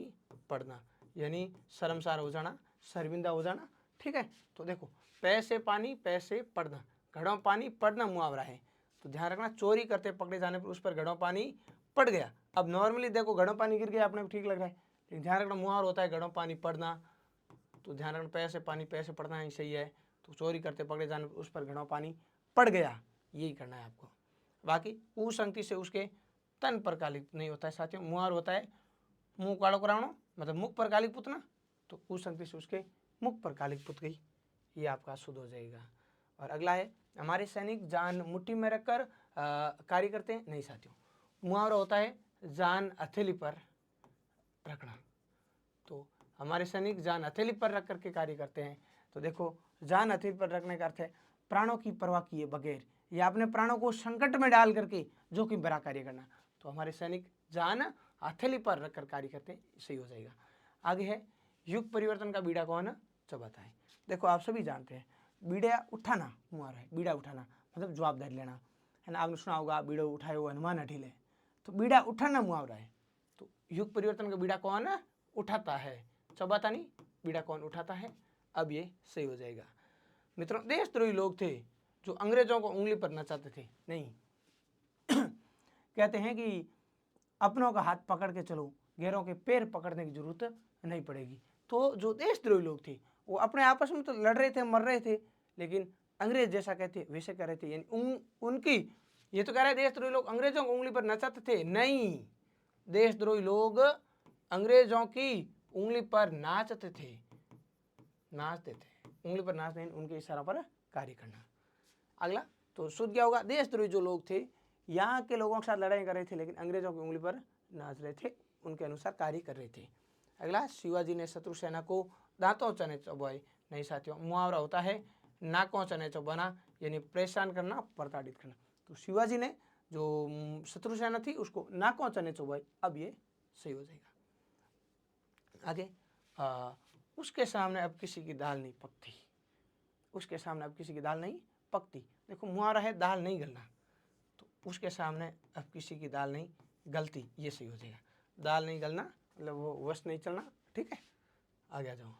[SPEAKER 1] पड़ना यानी शर्मसार हो जाना, शर्मिंदा हो जाना, ठीक है। तो देखो पै से पानी, पै से पढ़ना, घड़ों पानी पढ़ना मुहावरा है। तो ध्यान रखना, चोरी करते पकड़े जाने पर उस पर घड़ों पानी पड़ गया। अब नॉर्मली देखो घड़ों पानी गिर गया अपने को ठीक लग रहा है, लेकिन ध्यान रखना मुहावरा होता है घड़ों पानी पड़ना। तो ध्यान रखना पै से पानी, पै से पढ़ना ही सही है। तो चोरी करते पकड़े जाने पर उस पर घड़ों पानी पड़ गया, यही करना है आपको। बाकी ऊ संगति से उसके तन पर कालिक नहीं होता है साथियों, मुहावरा होता है मुंह कालो करावणो, मतलब मुख पर कालिक पुतना। तो उस संगति से उसके मुख पर कालिक पुत गई, ये आपका शुद्ध हो जाएगा। और अगला है हमारे सैनिक जान मुट्ठी में रखकर कार्य करते हैं, नहीं साथियों, मुहावरा होता है जान हथेली पर रखना। तो हमारे सैनिक जान हथेली पर रख करके कार्य करते हैं। तो देखो जान हथेली पर रखने का अर्थ है प्राणों की परवाह किए बगैर या अपने प्राणों को संकट में डाल करके जोखिम भरा कार्य करना। तो हमारे सैनिक जान हथेली पर रखकर कार्य करते हैं, सही हो जाएगा। आगे है युग परिवर्तन का बीड़ा कौन चबाता है। देखो आप सभी जानते हैं बीड़ा उठाना मुहावरा है, बीड़ा उठाना मतलब जवाबदारी लेना है ना। आपने सुना होगा बीड़ो उठाए वो हनुमान अठीले, तो बीड़ा उठाना मुहावरा है। तो युग परिवर्तन का बीड़ा कौन उठाता है, चबाता नहीं, बीड़ा कौन उठाता है, अब ये सही हो जाएगा। मित्रों देशद्रोही लोग थे जो अंग्रेजों को उंगली पर नचाते थे, नहीं कहते हैं कि अपनों का हाथ पकड़ के चलो, गैरों के पैर पकड़ने की जरूरत नहीं पड़ेगी। तो जो देशद्रोही लोग थे वो अपने आपस में तो लड़ रहे थे, मर रहे थे, लेकिन अंग्रेज जैसा कहते वैसे कर रहे थे। यानी उनकी, ये तो कह रहे देशद्रोही लोग अंग्रेजों को उंगली पर नचाते थे, नहीं, देशद्रोही लोग अंग्रेजों की उंगली पर नाचते थे, नाचते थे, उंगली पर नाचते, उनके इशारों पर कार्य करना। अगला तो शुद्ध क्या होगा, देशद्रोही जो लोग थे यहाँ के लोगों के साथ लड़ाई कर रहे थे लेकिन अंग्रेजों की उंगली पर नाच रहे थे, उनके अनुसार कार्य कर रहे थे। अगला शिवाजी ने शत्रु सेना को दांतों चने चबाए, नहीं साथियों, मुहावरा होता है नाकों चने चबाना, यानी परेशान करना, प्रताड़ित करना। तो शिवाजी ने जो शत्रु सेना थी उसको नाकों चने चबाए, अब ये सही हो जाएगा। आगे उसके सामने अब किसी की दाल नहीं पकती, उसके सामने अब किसी की दाल नहीं पकती। देखो मुहावरा है दाल नहीं गलना, तो उसके सामने अब किसी की दाल नहीं गलती, ये सही हो जाएगा। दाल नहीं गलना मतलब वो वश नहीं चलना, ठीक है। आगे आ जाओ,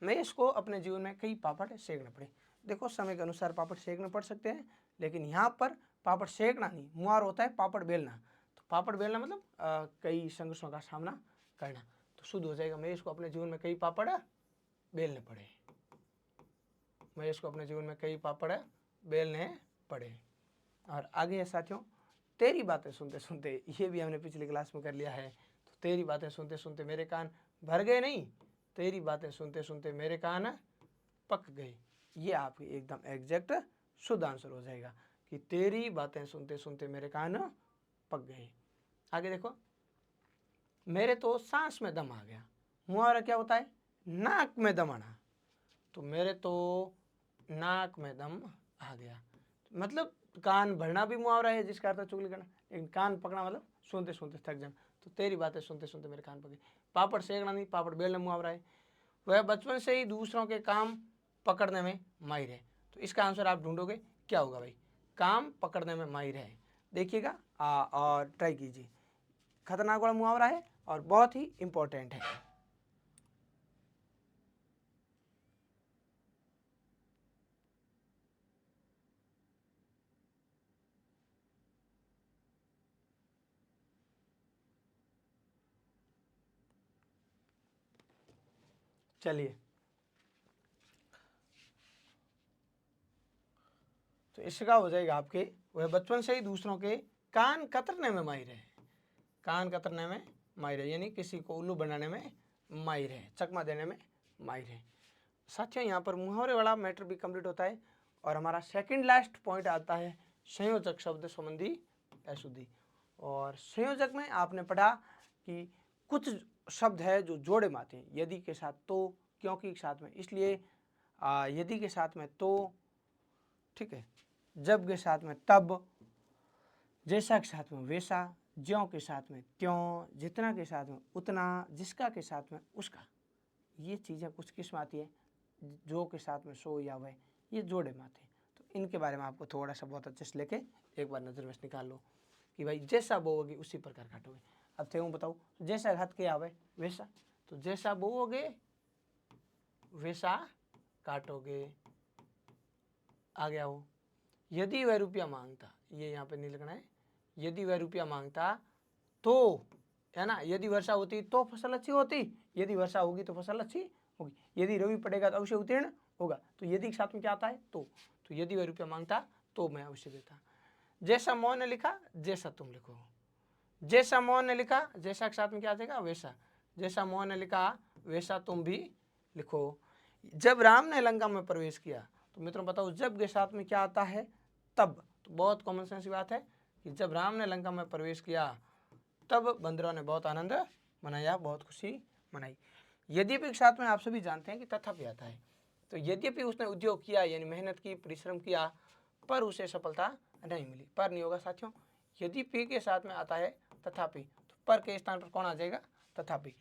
[SPEAKER 1] मैं इसको अपने जीवन में कई पापड़ सेकने पड़े। देखो समय के अनुसार पापड़ सेकने पड़ सकते हैं, लेकिन यहाँ पर पापड़ सेकना नहीं, मुहावरा होता है पापड़ बेलना। तो पापड़ बेलना मतलब कई संघर्षों का सामना करना, तो शुद्ध हो जाएगा मैं इसको अपने जीवन में कई पापड़ बेलने पड़े, मैं इसको अपने जीवन में कई पापड़ बेलने पड़े। और आगे है साथियों तेरी बातें सुनते सुनते, ये भी हमने पिछली क्लास में कर लिया है। तो तेरी बातें सुनते सुनते मेरे कान भर गए, नहीं, तेरी बातें सुनते सुनते मेरे कान पक गए, ये आपकी एकदम एग्जैक्ट शुद्ध आंसर हो जाएगा कि तेरी बातें सुनते सुनते मेरे कान पक गए। आगे देखो मेरे तो सांस में दम आ गया, मुहावरा क्या होता है नाक में दम आना। तो मेरे तो नाक में दम आ गया, मतलब कान भरना भी मुहावरा है जिसका अर्थ चुगली करना, लेकिन कान पकना मतलब सुनते सुनते थक जाना। तो तेरी बातें सुनते सुनते मेरे कान पके। पापड़ सेकना नहीं, पापड़ बेलना मुहावरा है। वह बचपन से ही दूसरों के काम पकड़ने में माहिर है। तो इसका आंसर आप ढूंढोगे क्या होगा भाई, काम पकड़ने में माहिर है। देखिएगा और ट्राई कीजिए, खतरनाक वाला मुहावरा है और बहुत ही इंपॉर्टेंट है। चलिए तो इसका हो जाएगा आपके, वह बचपन से ही दूसरों के कान कतरने में माहिर है, कान कतरने में माहिर है, यानी किसी को उल्लू बनाने में माहिर है, चकमा देने में माहिर है। साथियों यहाँ पर मुहावरे वाला मैटर भी कंप्लीट होता है और हमारा सेकंड लास्ट पॉइंट आता है संयोजक शब्द संबंधी अशुद्धि। और संयोजक में आपने पढ़ा कि कुछ शब्द है जो जोड़े में आते हैं, यदि के साथ तो, क्योंकि के साथ में इसलिए, यदि के साथ में तो, ठीक है, जब के साथ में तब, जैसा के साथ में वैसा, ज्यों के साथ में त्यों, जितना के साथ में उतना, जिसका के साथ में उसका, ये चीज़ें कुछ किस में आती है, जो के साथ में सो या वह, ये जोड़े में आते हैं। तो इनके बारे में आपको थोड़ा सा बहुत अच्छे से लेके एक बार नजर में निकाल लो कि भाई जैसा बोओगे उसी प्रकार काटोगे। अब थे बताओ जैसा घात के आवे वैसा, तो जैसा बोओगे वैसा काटोगे। आ गया वो। यदि वह रुपया मांगता, ये यहाँ पे नहीं लिखना है, यदि वह रुपया मांगता तो, है ना, यदि वर्षा होती तो फसल अच्छी होती, यदि वर्षा होगी तो फसल अच्छी होगी, यदि रवि पड़ेगा तो अवश्य उत्तीर्ण होगा। तो यदि के साथ में क्या आता है तो यदि वह रुपया मांगता तो मैं अवश्य देता। जैसा मोहन ने लिखा जैसा तुम लिखो, जैसा मोहन ने लिखा, जैसा के साथ में क्या आ जाएगा वैसा, जैसा मोहन ने लिखा वैसा तुम भी लिखो। जब राम ने लंका में प्रवेश किया, तो मित्रों बताओ जब के साथ में क्या आता है तब। तो बहुत कॉमन सेंस की बात है कि जब राम ने लंका में प्रवेश किया तब बंदरों ने बहुत आनंद मनाया, बहुत खुशी मनाई। यद्यपि के साथ में आप सभी जानते हैं कि तथापि आता है। तो यद्यपि उसने उद्योग किया यानी मेहनत की, परिश्रम किया, पर उसे सफलता नहीं मिली। पर नहीं होगा साथियों, यद्यपि के साथ में आता है तथापि, तो पर के स्थान पर कौन आ जाएगा तथापि।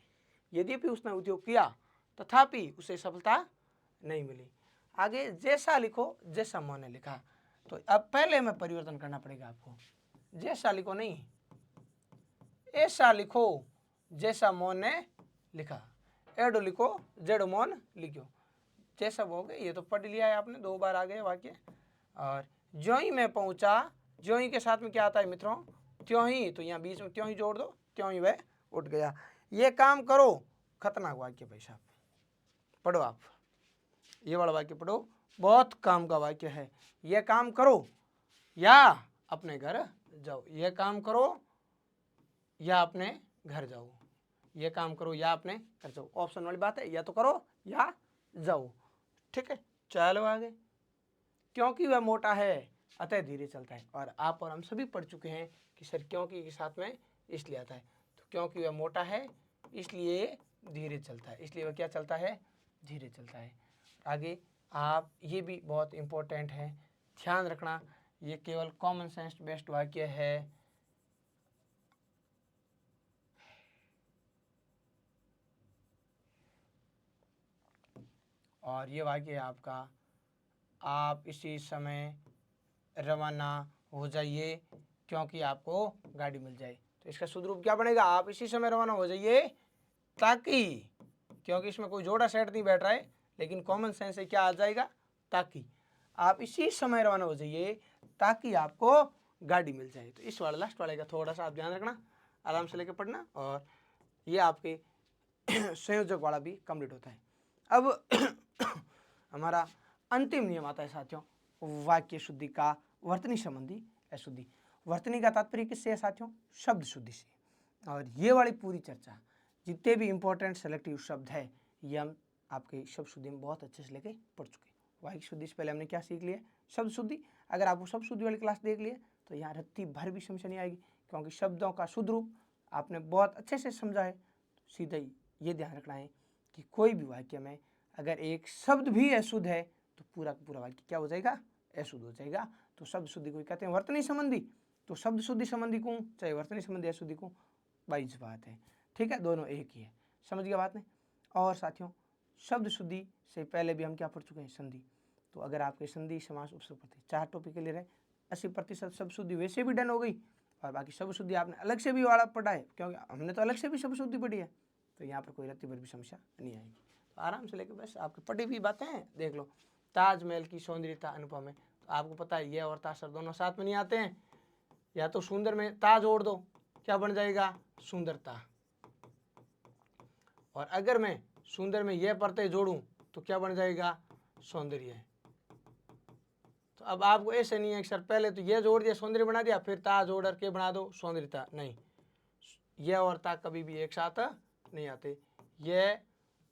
[SPEAKER 1] यद्यपि उसने उद्योग किया तथापि उसे सफलता नहीं मिली। आगे जैसा लिखो जैसा मोहन ने लिखा। तो अब पहले में परिवर्तन करना पड़ेगा आपको, जैसा लिखो नहीं, ऐसा लिखो जैसा मोहन ने लिखा। एडो लिखो जेडो मोहन लिखो। जैसा हो गए, ये तो पढ़ लिया है आपने, 2 बार आ गए वाक्य। और ज्यों ही मैं पहुंचा, ज्यों ही के साथ में क्या आता है मित्रों त्यों ही, तो यहाँ बीच में त्यों ही जोड़ दो, त्यों ही वह उठ गया। ये काम करो, खतरनाक वाक्य भाई साहब, पढ़ो आप, ये वाला वाक्य पढ़ो, बहुत काम का वाक्य है। यह काम करो या अपने घर जाओ, यह काम करो या अपने घर जाओ, यह काम करो या अपने घर जाओ। ऑप्शन वाली बात है, या तो करो या जाओ। ठीक है, चलो आगे। क्योंकि वह मोटा है अतः धीरे चलता है। और आप और हम सभी पढ़ चुके हैं कि सर क्योंकि के साथ में इसलिए आता है। तो क्योंकि वह मोटा है इसलिए धीरे चलता है, इसलिए वह क्या चलता है धीरे चलता है। आगे आप, ये भी बहुत इंपॉर्टेंट है, ध्यान रखना, ये केवल कॉमन सेंस बेस्ड वाक्य है। और ये वाक्य है आपका, आप इसी समय रवाना हो जाइए क्योंकि आपको गाड़ी मिल जाए। तो इसका शुद्ध रूप क्या बनेगा, आप इसी समय रवाना हो जाइए ताकि, क्योंकि इसमें कोई जोड़ा सेट नहीं बैठ रहा है, लेकिन कॉमन सेंस से क्या आ जाएगा ताकि, आप इसी समय रवाना हो जाइए ताकि आपको गाड़ी मिल जाए। तो इस वाला लास्ट वाले का थोड़ा सा आप ध्यान रखना, आराम से लेकर पढ़ना, और ये आपके संयोजक वाला भी कंप्लीट होता है। अब हमारा अंतिम नियम आता है साथियों, वाक्य शुद्धि का वर्तनी संबंधी अशुद्धि। वर्तनी का तात्पर्य किससे है साथियों, शब्द शुद्धि से। और ये वाली पूरी चर्चा, जितने भी इंपॉर्टेंट सेलेक्टिव शब्द है, ये हम आपके शब्द शुद्धि में बहुत अच्छे से लेके पढ़ चुके हैं। वाक्य शुद्धि से पहले हमने क्या सीख लिया, शब्द शुद्धि। अगर आप वो शब्द शुद्धि वाली क्लास देख लिए तो यहाँ रत्ती भर भी समझ नहीं आएगी, क्योंकि शब्दों का शुद्ध रूप आपने बहुत अच्छे से समझा है। सीधा ही ये ध्यान रखना है कि कोई भी वाक्य में अगर एक शब्द भी अशुद्ध है तो पूरा का पूरा वाक्य क्या हो जाएगा, अशुद्ध हो जाएगा। तो शब्द शुद्धि को कहते हैं वर्तनी संबंधी। तो शब्द शुद्धि संबंधी को चाहे वर्तनी संबंधी अशुद्धि को, बाईज बात है। ठीक है, दोनों एक ही है, समझ गया बात नहीं। और साथियों, शब्द शुद्धि से पहले भी हम क्या पढ़ चुके हैं, संधि। तो अगर आपके संधि, समास, उपसर्ग प्रत्यय 4 टॉपिक के लिए रहे, 80% शब्द शुद्धि वैसे भी डन हो गई। और बाकी शब्द शुद्धि आपने अलग से भी वाला पढ़ा है, क्योंकि हमने तो अलग से भी शब्द शुद्धि पढ़ी है। तो यहाँ पर कोई रत्ती भर भी समस्या नहीं आएगी। तो आराम से लेके बस आपकी पढ़ी हुई बातें हैं देख लो। ताजमहल की सौंदर्यता अनुपम है, तो आपको पता है ये और तासर दोनों साथ में नहीं आते हैं। या तो सुंदर में ता जोड़ दो, क्या बन जाएगा सुंदरता। और अगर मैं सुंदर में यह प्रत्यय जोड़ूं तो क्या बन जाएगा सौंदर्य। तो अब आपको ऐसे नहीं है कि सर पहले तो यह जोड़ दिया सौंदर्य बना दिया, फिर ता जोड़ के बना दो सौंदर्यता, नहीं। यह और ता कभी भी एक साथ नहीं आते, यह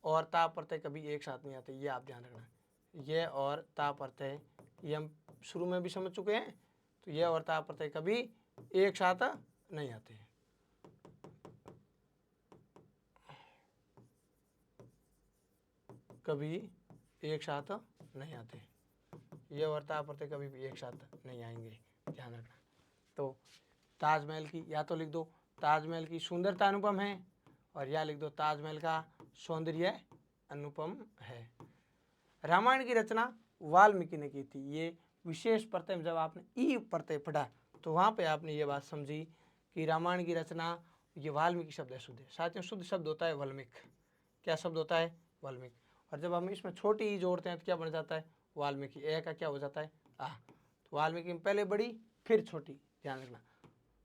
[SPEAKER 1] और ता प्रत्यय कभी एक साथ नहीं आते, ये आप ध्यान रखना। यह और ता प्रत्यय ये हम शुरू में भी समझ चुके हैं। तो यह और ता प्रत्यय कभी एक साथ नहीं आते, कभी एक साथ नहीं आते। ये और ता प्रत्यय कभी भी एक साथ नहीं आएंगे, ध्यान रखना। तो ताजमहल की या तो लिख दो ताजमहल की सुंदरता अनुपम है, और या लिख दो ताजमहल का सौंदर्य अनुपम है। रामायण की रचना वाल्मीकि ने की थी। ये विशेष प्रत्यय में जब आपने ई प्रत्यय पढ़ा तो वहाँ पे आपने ये बात समझी कि रामायण की रचना, ये वाल्मीकि शब्द है शुद्ध है। साथियों शुद्ध शब्द होता है वाल्मीकि। क्या शब्द होता है वाल्मीकि। और जब हम इसमें छोटी ई जोड़ते हैं तो क्या बन जाता है, वाल्मीकि। ए का क्या हो जाता है, आ। तो वाल्मीकि में पहले बड़ी फिर छोटी, ध्यान रखना।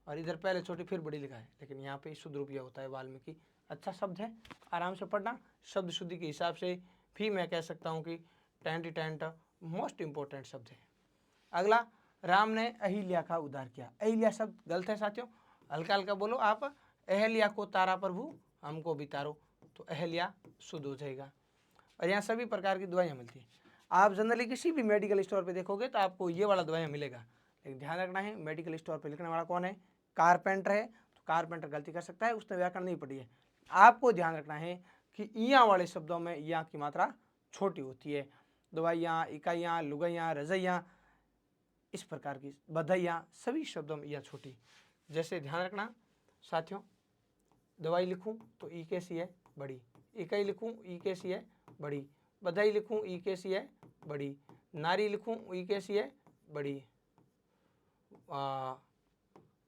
[SPEAKER 1] और इधर पहले छोटी फिर बड़ी लिखा है, लेकिन यहाँ पे शुद्ध रूप यह होता है वाल्मीकि। अच्छा शब्द है, आराम से पढ़ना। शब्द शुद्धि के हिसाब से भी मैं कह सकता हूँ कि 10 मोस्ट इंपॉर्टेंट शब्द है। अगला, राम ने अहिल्या का उद्धार किया। अहिल्या शब्द गलत है साथियों, हल्का हल्का बोलो आप। अहल्या को तारा प्रभु हमको भी तारो, तो अहल्या शुद्ध हो जाएगा। और यहाँ सभी प्रकार की दवाइयाँ मिलती हैं। आप जनरली किसी भी मेडिकल स्टोर पे देखोगे तो आपको ये वाला दवाइयाँ मिलेगा, लेकिन ध्यान रखना है मेडिकल स्टोर पे लिखने वाला कौन है, कारपेंटर है। तो कारपेंटर गलती कर सकता है, उसने व्याकरण नहीं पढ़ी है। आपको ध्यान रखना है कि इया वाले शब्दों में इया की मात्रा छोटी होती है। दवाइयाँ, इकाइयाँ, लुगाइयाँ, रजैयाँ, इस प्रकार की बधाइयाँ, सभी शब्दों में इया छोटी। जैसे ध्यान रखना साथियों, दवाई लिखूं तो ई कैसी है, बड़ी। इकाई लिखूं ई कैसी है, बड़ी। बधाई लिखूं ई कैसी है, बड़ी। नारी लिखूं ई कैसी है, बड़ी।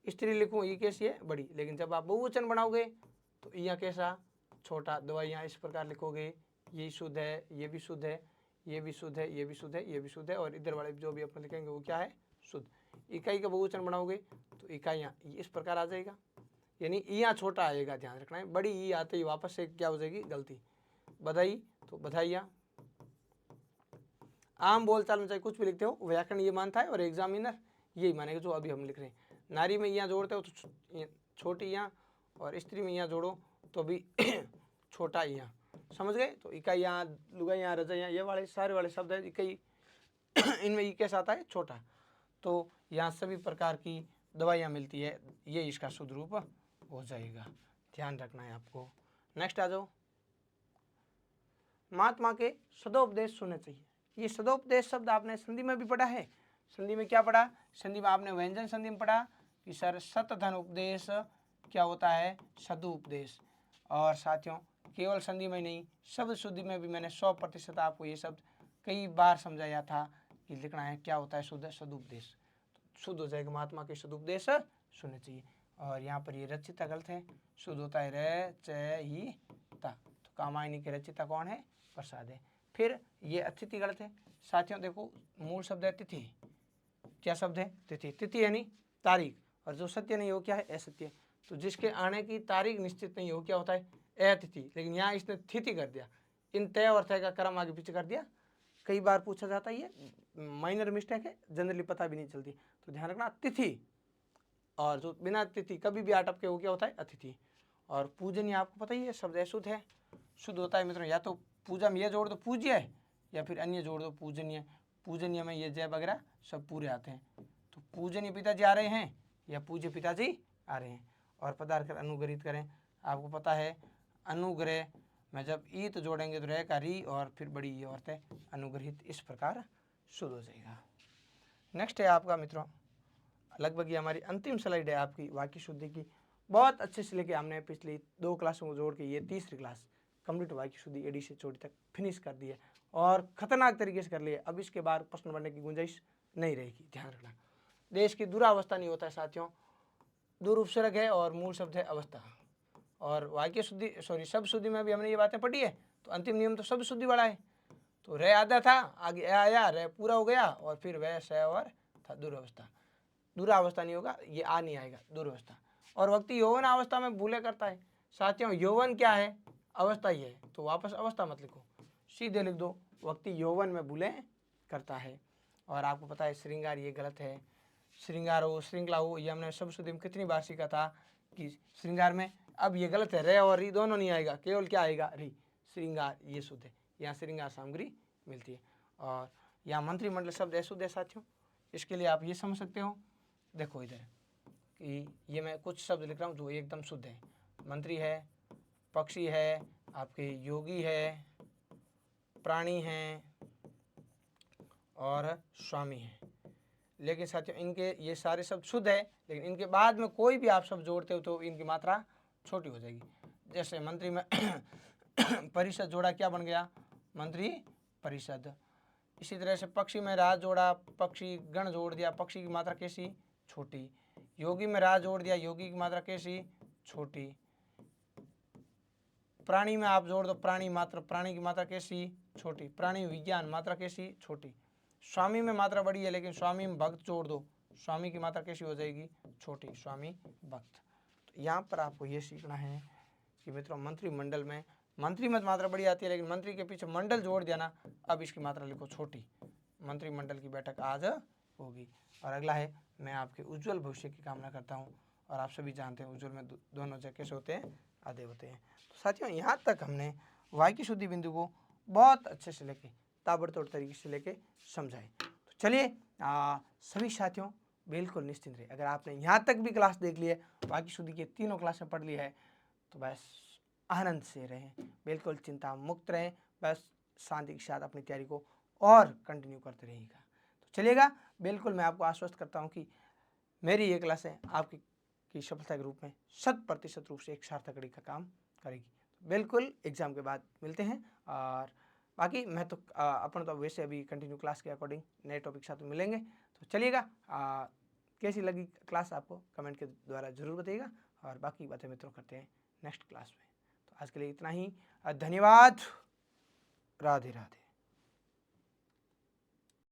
[SPEAKER 1] स्त्री लिखूं ई कैसी है, बड़ी। लेकिन जब आप बहुवचन बनाओगे तो यहाँ कैसा, छोटा। दवाइयाँ इस प्रकार लिखोगे, ये शुद्ध है, ये भी शुद्ध है, ये भी शुद्ध है, ये भी शुद्ध है, ये भी शुद्ध है, और इधर वाले जो भी अपन लिखेंगे वो क्या है, शुद्ध। इकाई का बहुवचन बनाओगे तो इकाइयाँ इस प्रकार आ जाएगा, यानी यहाँ छोटा आएगा, ध्यान रखना है। बड़ी ई आते ही वापस से क्या हो जाएगी, गलती। बधाई तो बधाइयाँ। आम बोलचाल में चाहे कुछ भी लिखते हो, व्याकरण ये मानता है और एग्जामिनर यही मानेगा जो अभी हम लिख रहे हैं। नारी में यहाँ जोड़ते हो तो छोटी यहाँ, और स्त्री में यहाँ जोड़ो तो भी छोटा यहाँ। समझ गए। तो इकाइयाँ, लुगाइयाँ, रजाइयाँ, ये वाले सारे वाले शब्द है इकाई इनमें ई कैसा आता है, छोटा। तो यहाँ सभी प्रकार की दवाइयाँ मिलती है, ये इसका शुद्ध रूप हो जाएगा, ध्यान रखना है आपको। नेक्स्ट आ जाओ, महात्मा के सदोपदेश सुनने चाहिए। ये सदोपदेश शब्द आपने संधि में भी पढ़ा है। संधि में क्या पढ़ा, संधि में आपने व्यंजन संधि में पढ़ा कि सर सत धन उपदेश क्या होता है, सदुपदेश। और साथियों केवल संधि में नहीं, शब्द शुद्धि में भी मैंने 100% आपको ये शब्द कई बार समझाया था कि लिखना है क्या होता है, शुद्ध सदुपदेश। शुद्ध हो जाएगा, महात्मा के सदुपदेश सुनने चाहिए। और यहाँ पर ये रचिता गलत है, शुद्ध होता है रचयिता। तो कामायनी के रचिता कौन है, प्रसाद है। फिर ये अतिथि गलत है साथियों, देखो मूल शब्द है तिथि। क्या शब्द है, तिथि। तिथि यानी तारीख, और जो सत्य नहीं हो क्या है, असत्य। तो जिसके आने की तारीख निश्चित नहीं हो क्या होता है, अतिथि। लेकिन यहाँ इसने तिथि कर दिया, इन तय और तय का क्रम आगे पीछे कर दिया। कई बार पूछा जाता है, ये माइनर मिस्टेक है, जनरली पता भी नहीं चलती। तो ध्यान रखना, तिथि और जो बिना तिथि कभी भी आटप के वो क्या होता है, अतिथि। और पूजनीय आपको पता ही है, शब्द अशुद्ध है। शुद्ध होता है मित्रों, या तो पूजा में ये जोड़ दो पूज्य है, या फिर अन्य जोड़ दो पूजनीय। पूजनीय में ये जय वगैरह सब पूरे आते हैं। तो पूजनीय पिताजी आ रहे हैं या पूज्य पिताजी आ रहे हैं। और पदार्थ कर अनुग्रहित करें, आपको पता है अनुग्रह में जब ईत जोड़ेंगे तो रह का री और फिर बड़ी ये औरत है अनुग्रहित, इस प्रकार शुद्ध हो जाएगा। नेक्स्ट है आपका मित्रों, लगभग ये हमारी अंतिम स्लाइड है आपकी वाक्य शुद्धि की। बहुत अच्छे से लेके हमने पिछली 2 क्लासों को जोड़ के ये तीसरी क्लास कंप्लीट वाक्य शुद्धि एडी से चोटी तक फिनिश कर दी है, और खतरनाक तरीके से कर लिए। अब इसके बाद प्रश्न बनने की गुंजाइश नहीं रहेगी, ध्यान रखना। देश की दुरावस्था नहीं होता है साथियों, दुरुपसर्ग है और मूल शब्द है अवस्था। और वाक्य शुद्धि शब्द शुद्धि में भी हमने ये बातें पढ़ी है। तो अंतिम नियम तो शब्द शुद्धि वाला है। तो रह आधा था, आगे आया, रह पूरा हो गया, और फिर वह स और था दुरावस्था। दुरावस्था नहीं होगा, ये आ नहीं आएगा, दुरावस्था। और व्यक्ति यौवन अवस्था में भूले करता है साथियों। यौवन क्या है, अवस्था ही है, तो वापस अवस्था मत लिखो, सीधे लिख दो व्यक्ति यौवन में भूले करता है। और आपको पता है श्रृंगार ये गलत है, श्रृंगार हो श्रृंखला हो, ये हमने शब्द शुद्धि में कितनी बार सीखा था कि श्रृंगार में। अब ये गलत है, रे और री दोनों नहीं आएगा, केवल क्या आएगा, री। श्रृंगार ये शुद्ध है, यहाँ श्रृंगार सामग्री मिलती है। और यहाँ मंत्रिमंडल शब्द अशुद्ध है साथियों, इसके लिए आप ये समझ सकते हो। देखो इधर कि ये मैं कुछ शब्द लिख रहा हूँ जो एकदम शुद्ध है। मंत्री है, पक्षी है, आपके योगी है, प्राणी हैं और स्वामी है। लेकिन साथियों इनके ये सारे शब्द शुद्ध है, लेकिन इनके बाद में कोई भी आप शब्द जोड़ते हो तो इनकी मात्रा छोटी हो जाएगी। जैसे मंत्री में परिषद जोड़ा, क्या बन गया, मंत्री परिषद। इसी तरह से पक्षी में राज जोड़ा, पक्षी गण जोड़ दिया, पक्षी की मात्रा कैसी, छोटी। योगी में राज जोड़ दिया, योगी की मात्रा कैसी, छोटी। प्राणी में आप जोड़ दो प्राणी मात्रा, प्राणी की मात्रा कैसी, छोटी। प्राणी विज्ञान मात्रा कैसी, छोटी। स्वामी में मात्रा बड़ी है लेकिन स्वामी में भक्त जोड़ दो, स्वामी की मात्रा कैसी हो जाएगी, छोटी, स्वामी भक्त। तो यहाँ पर आपको ये सीखना है कि मित्रों मंत्रिमंडल में मंत्री में मात्रा बड़ी आती है लेकिन मंत्री के पीछे मंडल जोड़ दिया ना, अब इसकी मात्रा लिखो छोटी। मंत्रिमंडल की बैठक आज होगी। और अगला है, मैं आपके उज्जवल भविष्य की कामना करता हूँ। और आप सभी जानते हैं उज्जवल में दोनों जगह कैसे होते हैं, आधे होते हैं। तो साथियों यहाँ तक हमने वाक्य की शुद्धि बिंदु को बहुत अच्छे से लेके ताबड़तोड़ तरीके से लेके समझाए। तो चलिए सभी साथियों बिल्कुल निश्चिंत रहे। अगर आपने यहाँ तक भी क्लास देख ली है, वाक्य शुद्धि की तीनों क्लासें पढ़ ली है, तो बस आनंद से रहें, बिल्कुल चिंता मुक्त रहें, बस शांति के साथ अपनी तैयारी को और कंटिन्यू करते रहिएगा। तो चलिएगा, बिल्कुल मैं आपको आश्वस्त करता हूँ कि मेरी ये क्लासें आपकी सफलता के रूप में 100% रूप से एक सार्थक कड़ी का काम करेगी। तो बिल्कुल एग्जाम के बाद मिलते हैं। और बाकी मैं तो अपन तो वैसे अभी कंटिन्यू क्लास के अकॉर्डिंग नए टॉपिक साथ में मिलेंगे। तो चलिएगा, कैसी लगी क्लास आपको कमेंट के द्वारा जरूर बताइएगा। और बाकी बातें मित्रों करते हैं नेक्स्ट क्लास में। तो आज के लिए इतना ही, धन्यवाद, राधे राधे।